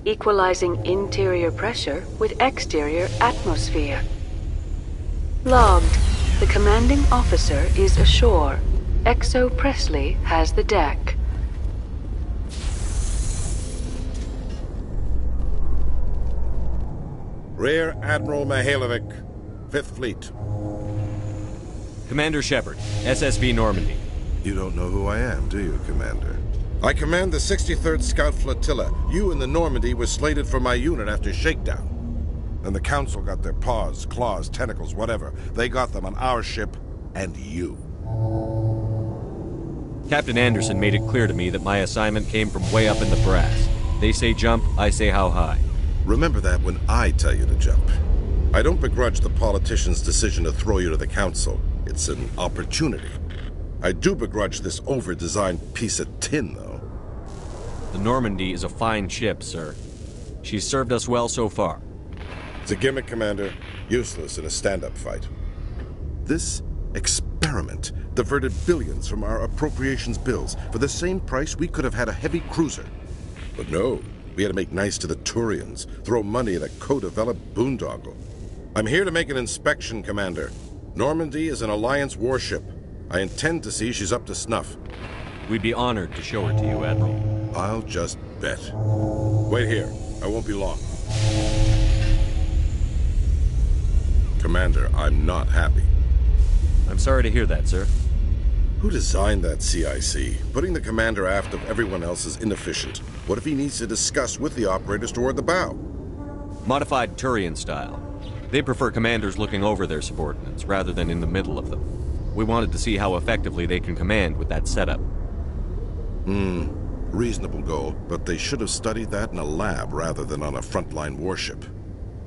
equalizing interior pressure with exterior atmosphere. Logged. The commanding officer is ashore. Exo Presley has the deck. Rear Admiral Mihailovic, 5th Fleet. Commander Shepard, SSV Normandy. You don't know who I am, do you, Commander? I command the 63rd Scout Flotilla. You and the Normandy were slated for my unit after shakedown. Then the Council got their paws, claws, tentacles, whatever. They got them on our ship, and you. Captain Anderson made it clear to me that my assignment came from way up in the brass. They say jump, I say how high. Remember that when I tell you to jump. I don't begrudge the politician's decision to throw you to the Council. It's an opportunity. I do begrudge this over-designed piece of tin, though. The Normandy is a fine ship, sir. She's served us well so far. It's a gimmick, Commander. Useless in a stand-up fight. This experiment diverted billions from our appropriations bills. For the same price, we could have had a heavy cruiser. But no, we had to make nice to the Turians, throw money at a co-developed boondoggle. I'm here to make an inspection, Commander. Normandy is an Alliance warship. I intend to see she's up to snuff. We'd be honored to show her to you, Admiral. I'll just bet. Wait here. I won't be long. Commander, I'm not happy. I'm sorry to hear that, sir. Who designed that CIC? Putting the commander aft of everyone else is inefficient. What if he needs to discuss with the operators toward the bow? Modified Turian style. They prefer commanders looking over their subordinates rather than in the middle of them. We wanted to see how effectively they can command with that setup. Reasonable goal, but they should have studied that in a lab rather than on a frontline warship.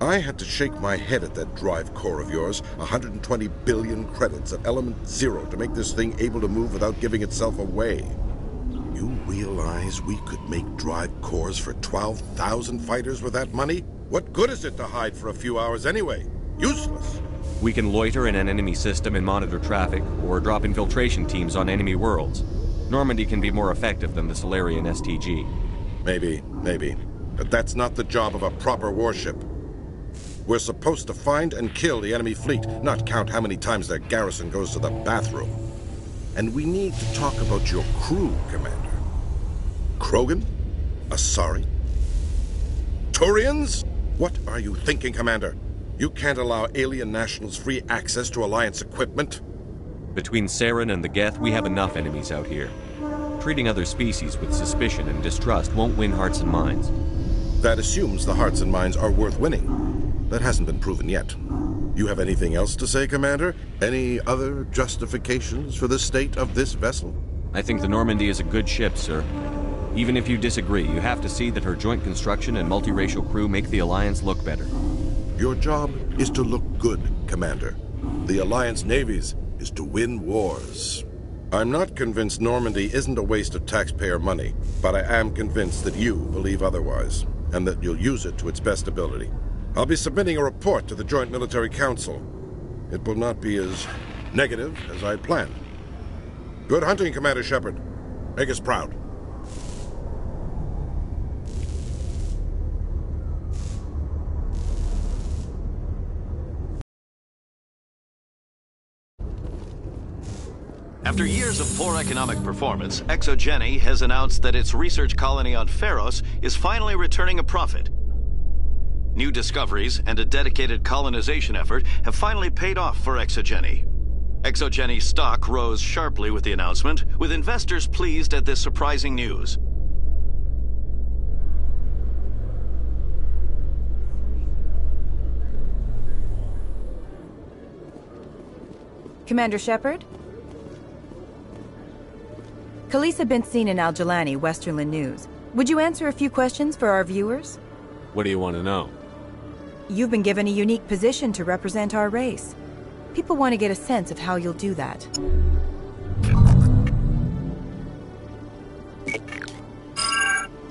I had to shake my head at that drive core of yours, 120 billion credits at element 0 to make this thing able to move without giving itself away. You realize we could make drive cores for 12,000 fighters with that money? What good is it to hide for a few hours anyway? Useless. We can loiter in an enemy system and monitor traffic, or drop infiltration teams on enemy worlds. Normandy can be more effective than the Solarian STG. Maybe. But that's not the job of a proper warship. We're supposed to find and kill the enemy fleet, not count how many times their garrison goes to the bathroom. And we need to talk about your crew, Commander. Krogan? Asari? Turians? What are you thinking, Commander? You can't allow alien nationals free access to Alliance equipment? Between Saren and the Geth, we have enough enemies out here. Treating other species with suspicion and distrust won't win hearts and minds. That assumes the hearts and minds are worth winning. That hasn't been proven yet. You have anything else to say, Commander? Any other justifications for the state of this vessel? I think the Normandy is a good ship, sir. Even if you disagree, you have to see that her joint construction and multiracial crew make the Alliance look better. Your job is to look good, Commander. The Alliance navies is to win wars. I'm not convinced Normandy isn't a waste of taxpayer money, but I am convinced that you believe otherwise, and that you'll use it to its best ability. I'll be submitting a report to the Joint Military Council. It will not be as negative as I planned. Good hunting, Commander Shepard. Make us proud. After years of poor economic performance, ExoGeni has announced that its research colony on Pharos is finally returning a profit. New discoveries and a dedicated colonization effort have finally paid off for ExoGeni. ExoGeni's stock rose sharply with the announcement, with investors pleased at this surprising news. Commander Shepard? Khaleesa been seen in Al-Jalani, Westerland News. Would you answer a few questions for our viewers? What do you want to know? You've been given a unique position to represent our race. People want to get a sense of how you'll do that.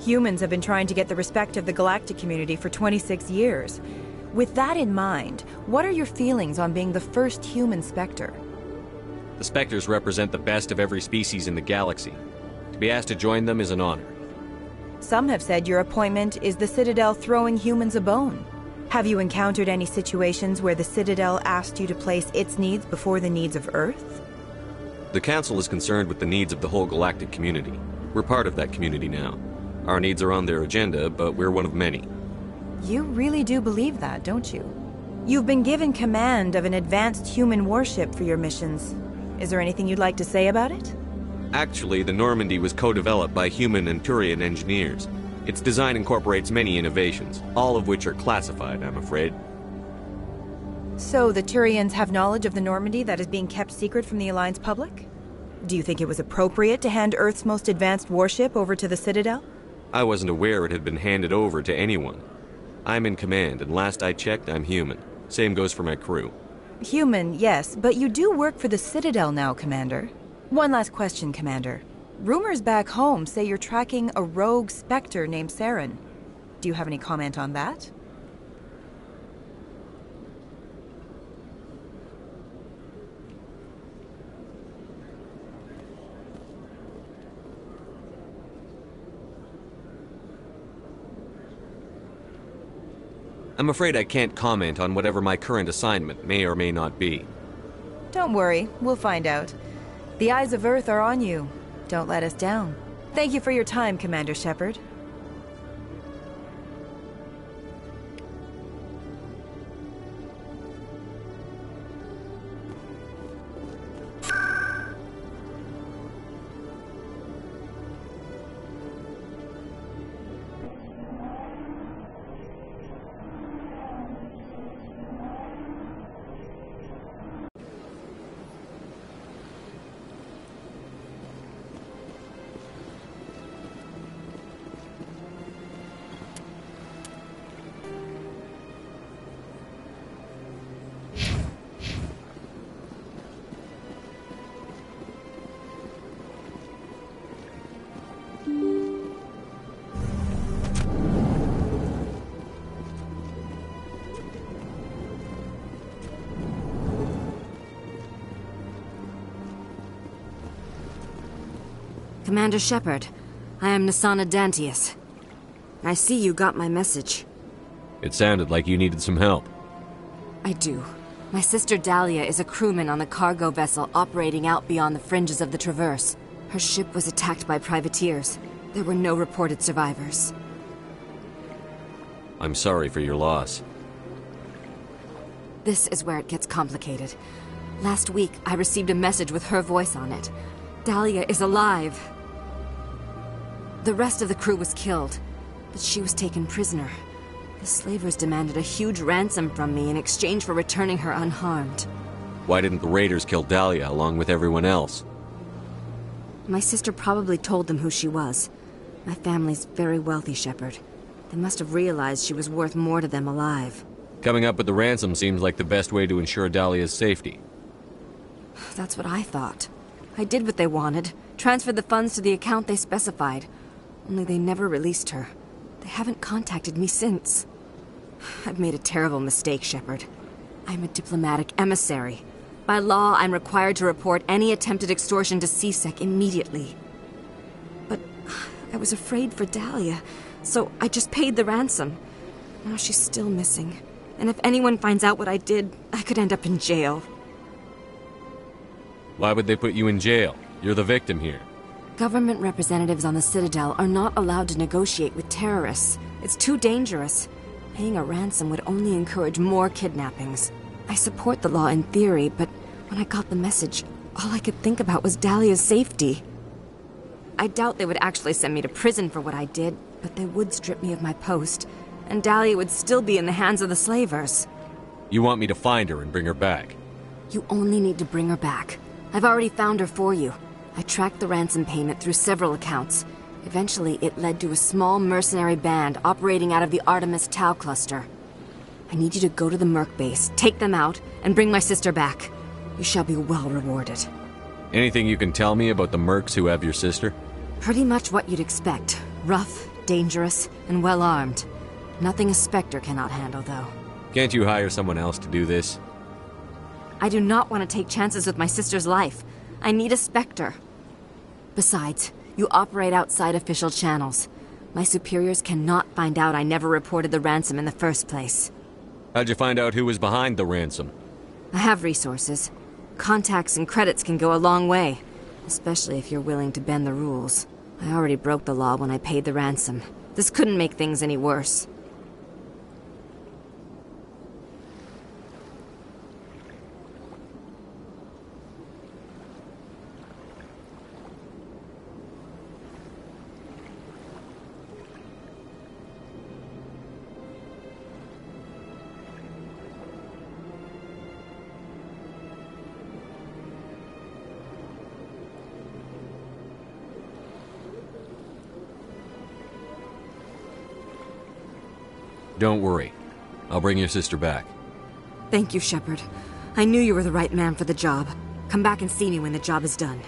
Humans have been trying to get the respect of the galactic community for 26 years. With that in mind, what are your feelings on being the first human Spectre? The Spectres represent the best of every species in the galaxy. To be asked to join them is an honor. Some have said your appointment is the Citadel throwing humans a bone. Have you encountered any situations where the Citadel asked you to place its needs before the needs of Earth? The Council is concerned with the needs of the whole galactic community. We're part of that community now. Our needs are on their agenda, but we're one of many. You really do believe that, don't you? You've been given command of an advanced human warship for your missions. Is there anything you'd like to say about it? Actually, the Normandy was co-developed by human and Turian engineers. Its design incorporates many innovations, all of which are classified, I'm afraid. So the Turians have knowledge of the Normandy that is being kept secret from the Alliance public? Do you think it was appropriate to hand Earth's most advanced warship over to the Citadel? I wasn't aware it had been handed over to anyone. I'm in command, and last I checked, I'm human. Same goes for my crew. Human, yes, but you do work for the Citadel now, Commander. One last question, Commander. Rumors back home say you're tracking a rogue Spectre named Saren. Do you have any comment on that? I'm afraid I can't comment on whatever my current assignment may or may not be. Don't worry, we'll find out. The eyes of Earth are on you. Don't let us down. Thank you for your time, Commander Shepard. Commander Shepard, I am Nasana Dantius. I see you got my message. It sounded like you needed some help. I do. My sister Dahlia is a crewman on the cargo vessel operating out beyond the fringes of the Traverse. Her ship was attacked by privateers. There were no reported survivors. I'm sorry for your loss. This is where it gets complicated. Last week, I received a message with her voice on it. Dahlia is alive. The rest of the crew was killed, but she was taken prisoner. The slavers demanded a huge ransom from me in exchange for returning her unharmed. Why didn't the raiders kill Dahlia along with everyone else? My sister probably told them who she was. My family's very wealthy, Shepard. They must have realized she was worth more to them alive. Coming up with the ransom seems like the best way to ensure Dahlia's safety. That's what I thought. I did what they wanted, transferred the funds to the account they specified. Only they never released her. They haven't contacted me since. I've made a terrible mistake, Shepard. I'm a diplomatic emissary. By law, I'm required to report any attempted extortion to CSEC immediately. But I was afraid for Dahlia, so I just paid the ransom. Now she's still missing. And if anyone finds out what I did, I could end up in jail. Why would they put you in jail? You're the victim here. Government representatives on the Citadel are not allowed to negotiate with terrorists. It's too dangerous. Paying a ransom would only encourage more kidnappings. I support the law in theory, but when I got the message, all I could think about was Dahlia's safety. I doubt they would actually send me to prison for what I did, but they would strip me of my post, and Dahlia would still be in the hands of the slavers. You want me to find her and bring her back? You only need to bring her back. I've already found her for you. I tracked the ransom payment through several accounts. Eventually, it led to a small mercenary band operating out of the Artemis Tau cluster. I need you to go to the Merc base, take them out, and bring my sister back. You shall be well rewarded. Anything you can tell me about the Mercs who have your sister? Pretty much what you'd expect. Rough, dangerous, and well-armed. Nothing a Spectre cannot handle, though. Can't you hire someone else to do this? I do not want to take chances with my sister's life. I need a Spectre. Besides, you operate outside official channels. My superiors cannot find out I never reported the ransom in the first place. How'd you find out who was behind the ransom? I have resources. Contacts and credits can go a long way, especially if you're willing to bend the rules. I already broke the law when I paid the ransom. This couldn't make things any worse. Don't worry. I'll bring your sister back. Thank you, Shepard. I knew you were the right man for the job. Come back and see me when the job is done.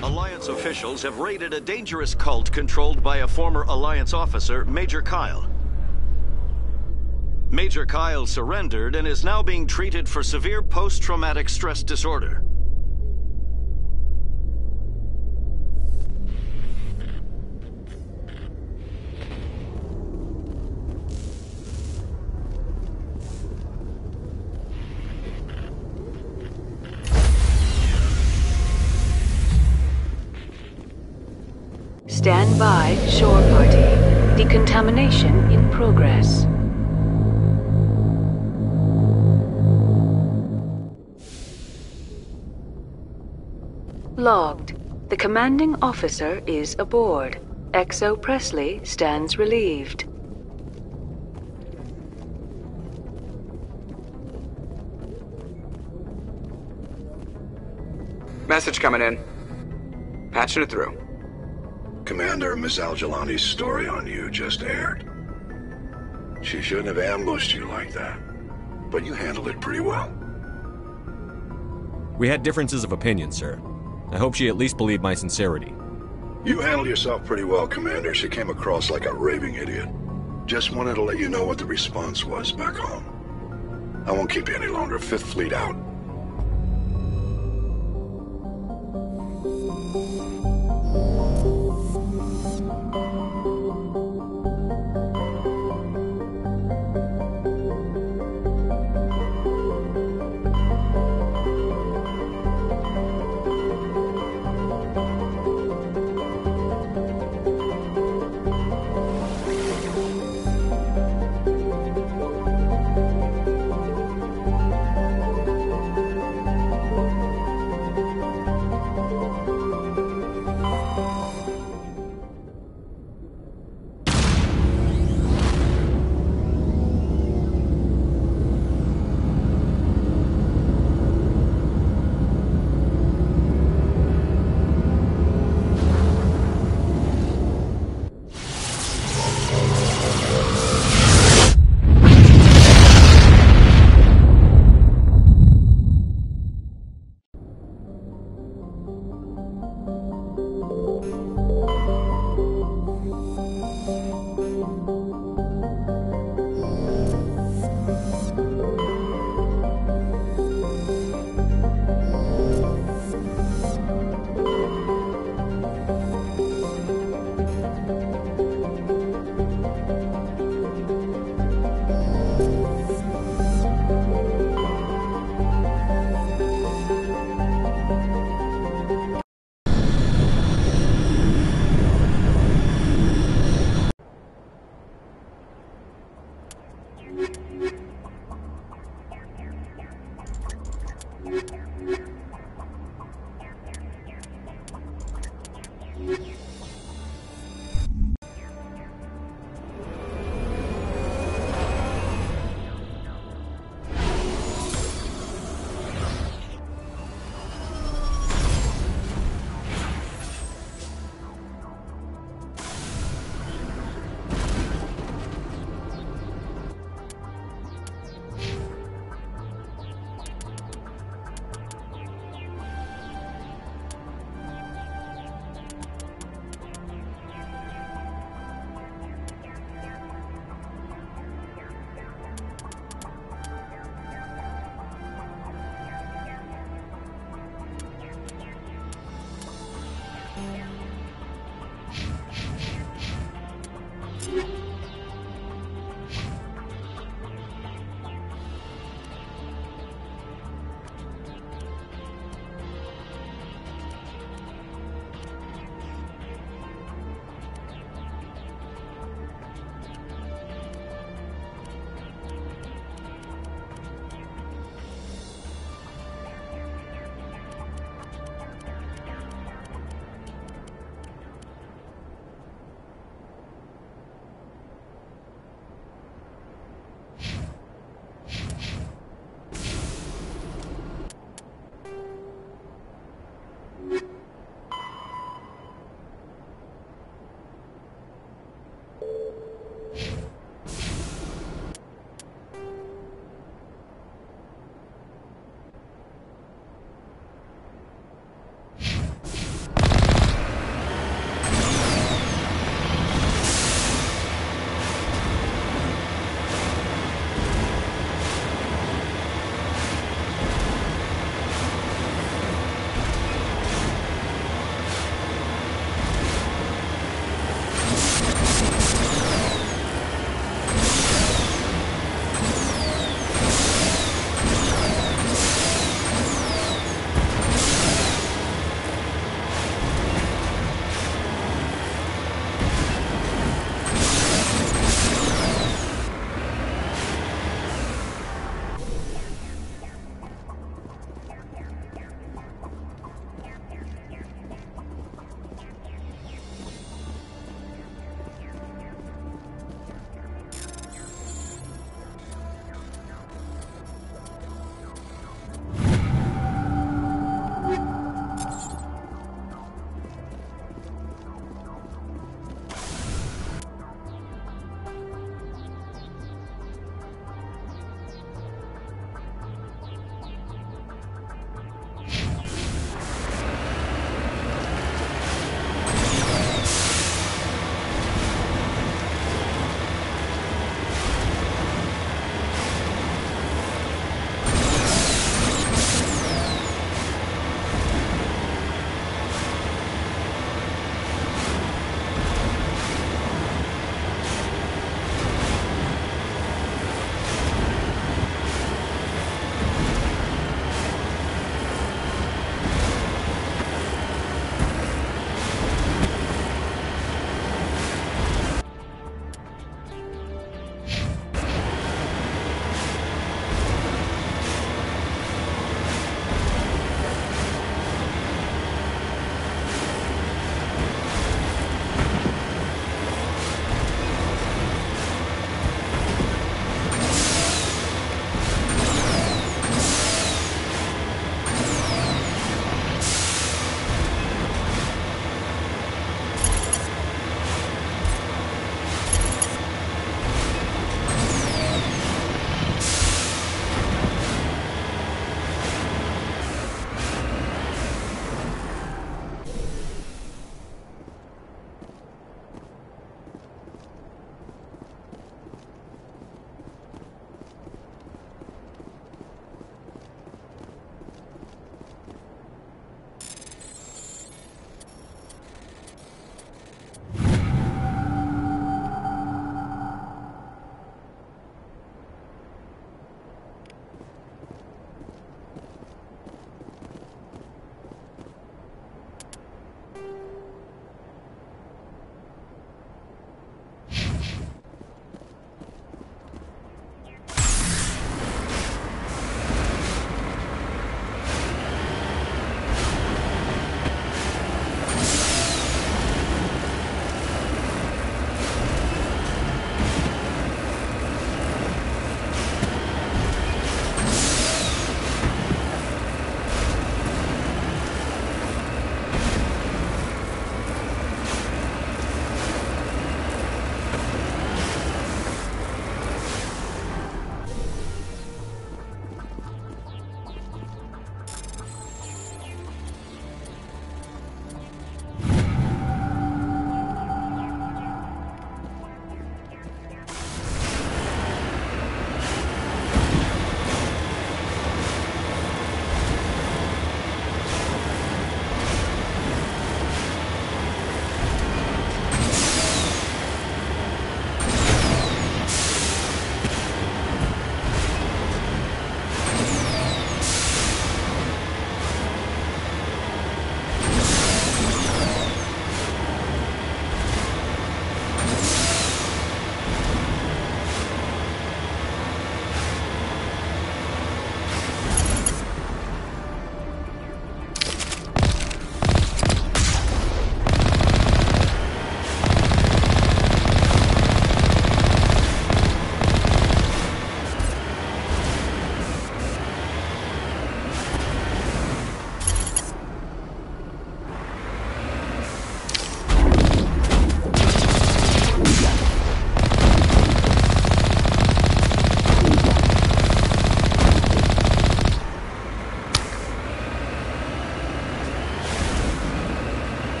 Alliance officials have raided a dangerous cult controlled by a former Alliance officer, Major Kyle. Major Kyle surrendered and is now being treated for severe post-traumatic stress disorder. Nearby shore party. Decontamination in progress. Logged. The commanding officer is aboard. XO Presley stands relieved. Message coming in. Patching it through. Commander, Miss Al-Jalani's story on you just aired. She shouldn't have ambushed you like that, but you handled it pretty well. We had differences of opinion, sir. I hope she at least believed my sincerity. You handled yourself pretty well, Commander. She came across like a raving idiot. Just wanted to let you know what the response was back home. I won't keep you any longer. Fifth Fleet out.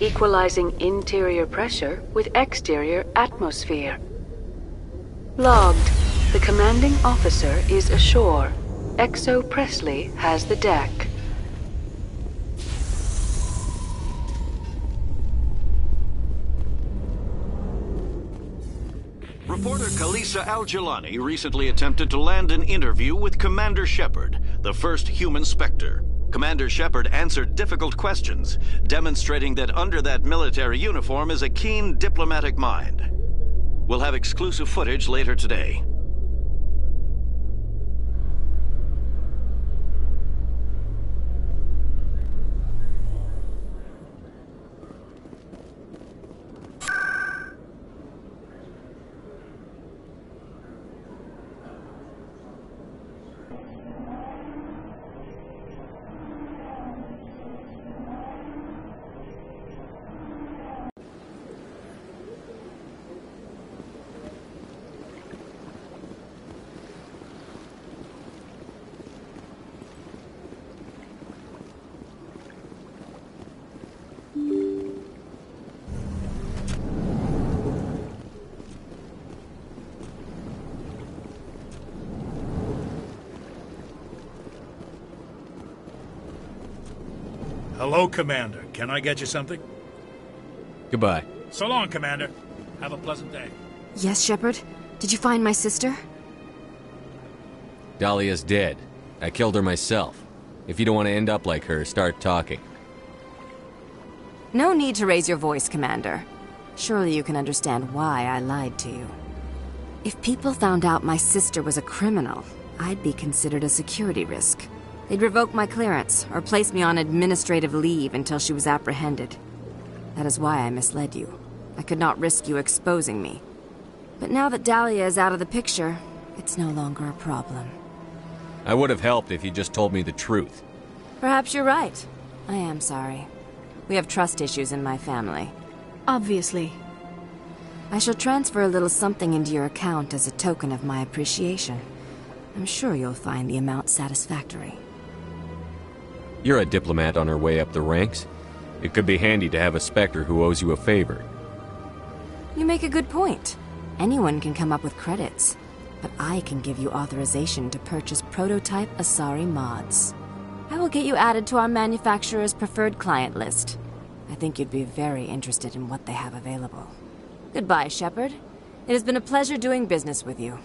Equalizing interior pressure with exterior atmosphere. Logged. The commanding officer is ashore. XO Presley has the deck. Reporter Kalisa Al-Jalani recently attempted to land an interview with Commander Shepard, the first human Spectre. Commander Shepard answered difficult questions, demonstrating that under that military uniform is a keen diplomatic mind. We'll have exclusive footage later today. Hello, Commander. Can I get you something? Goodbye. So long, Commander. Have a pleasant day. Yes, Shepard? Did you find my sister? Dahlia's dead. I killed her myself. If you don't want to end up like her, start talking. No need to raise your voice, Commander. Surely you can understand why I lied to you. If people found out my sister was a criminal, I'd be considered a security risk. They'd revoke my clearance, or place me on administrative leave until she was apprehended. That is why I misled you. I could not risk you exposing me. But now that Dahlia is out of the picture, it's no longer a problem. I would have helped if you just told me the truth. Perhaps you're right. I am sorry. We have trust issues in my family. Obviously. I shall transfer a little something into your account as a token of my appreciation. I'm sure you'll find the amount satisfactory. You're a diplomat on her way up the ranks. It could be handy to have a Spectre who owes you a favor. You make a good point. Anyone can come up with credits, but I can give you authorization to purchase prototype Asari mods. I will get you added to our manufacturer's preferred client list. I think you'd be very interested in what they have available. Goodbye, Shepard. It has been a pleasure doing business with you.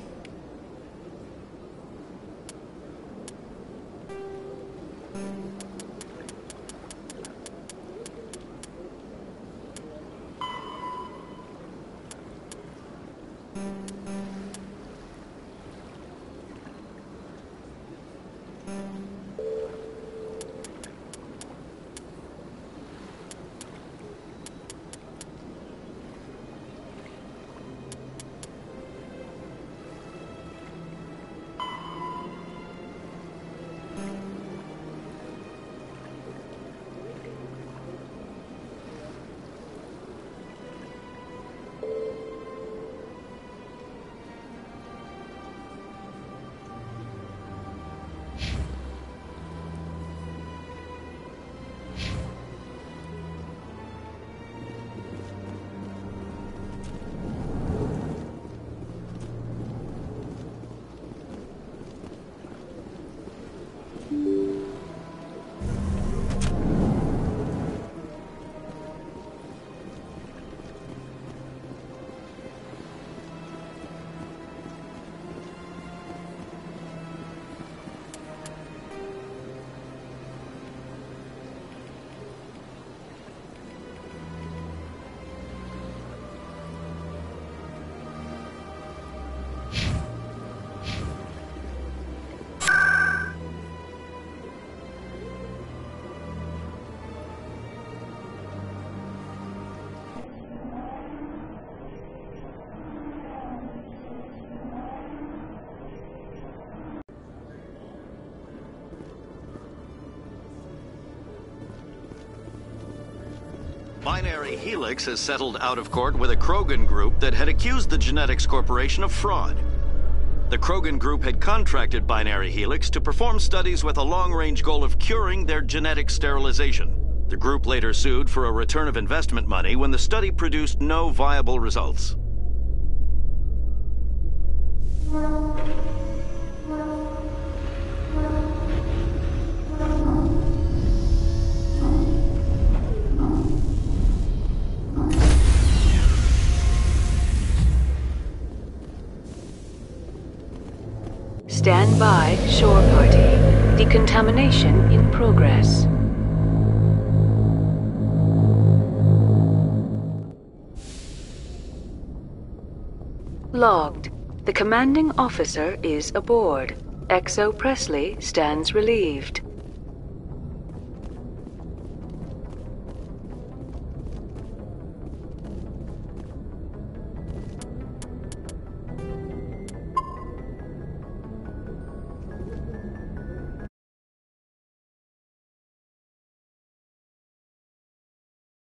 Binary Helix has settled out of court with a Krogan group that had accused the Genetics Corporation of fraud. The Krogan group had contracted Binary Helix to perform studies with a long-range goal of curing their genetic sterilization. The group later sued for a return of investment money when the study produced no viable results. Stand by, shore party. Decontamination in progress. Logged. The commanding officer is aboard. XO Presley stands relieved.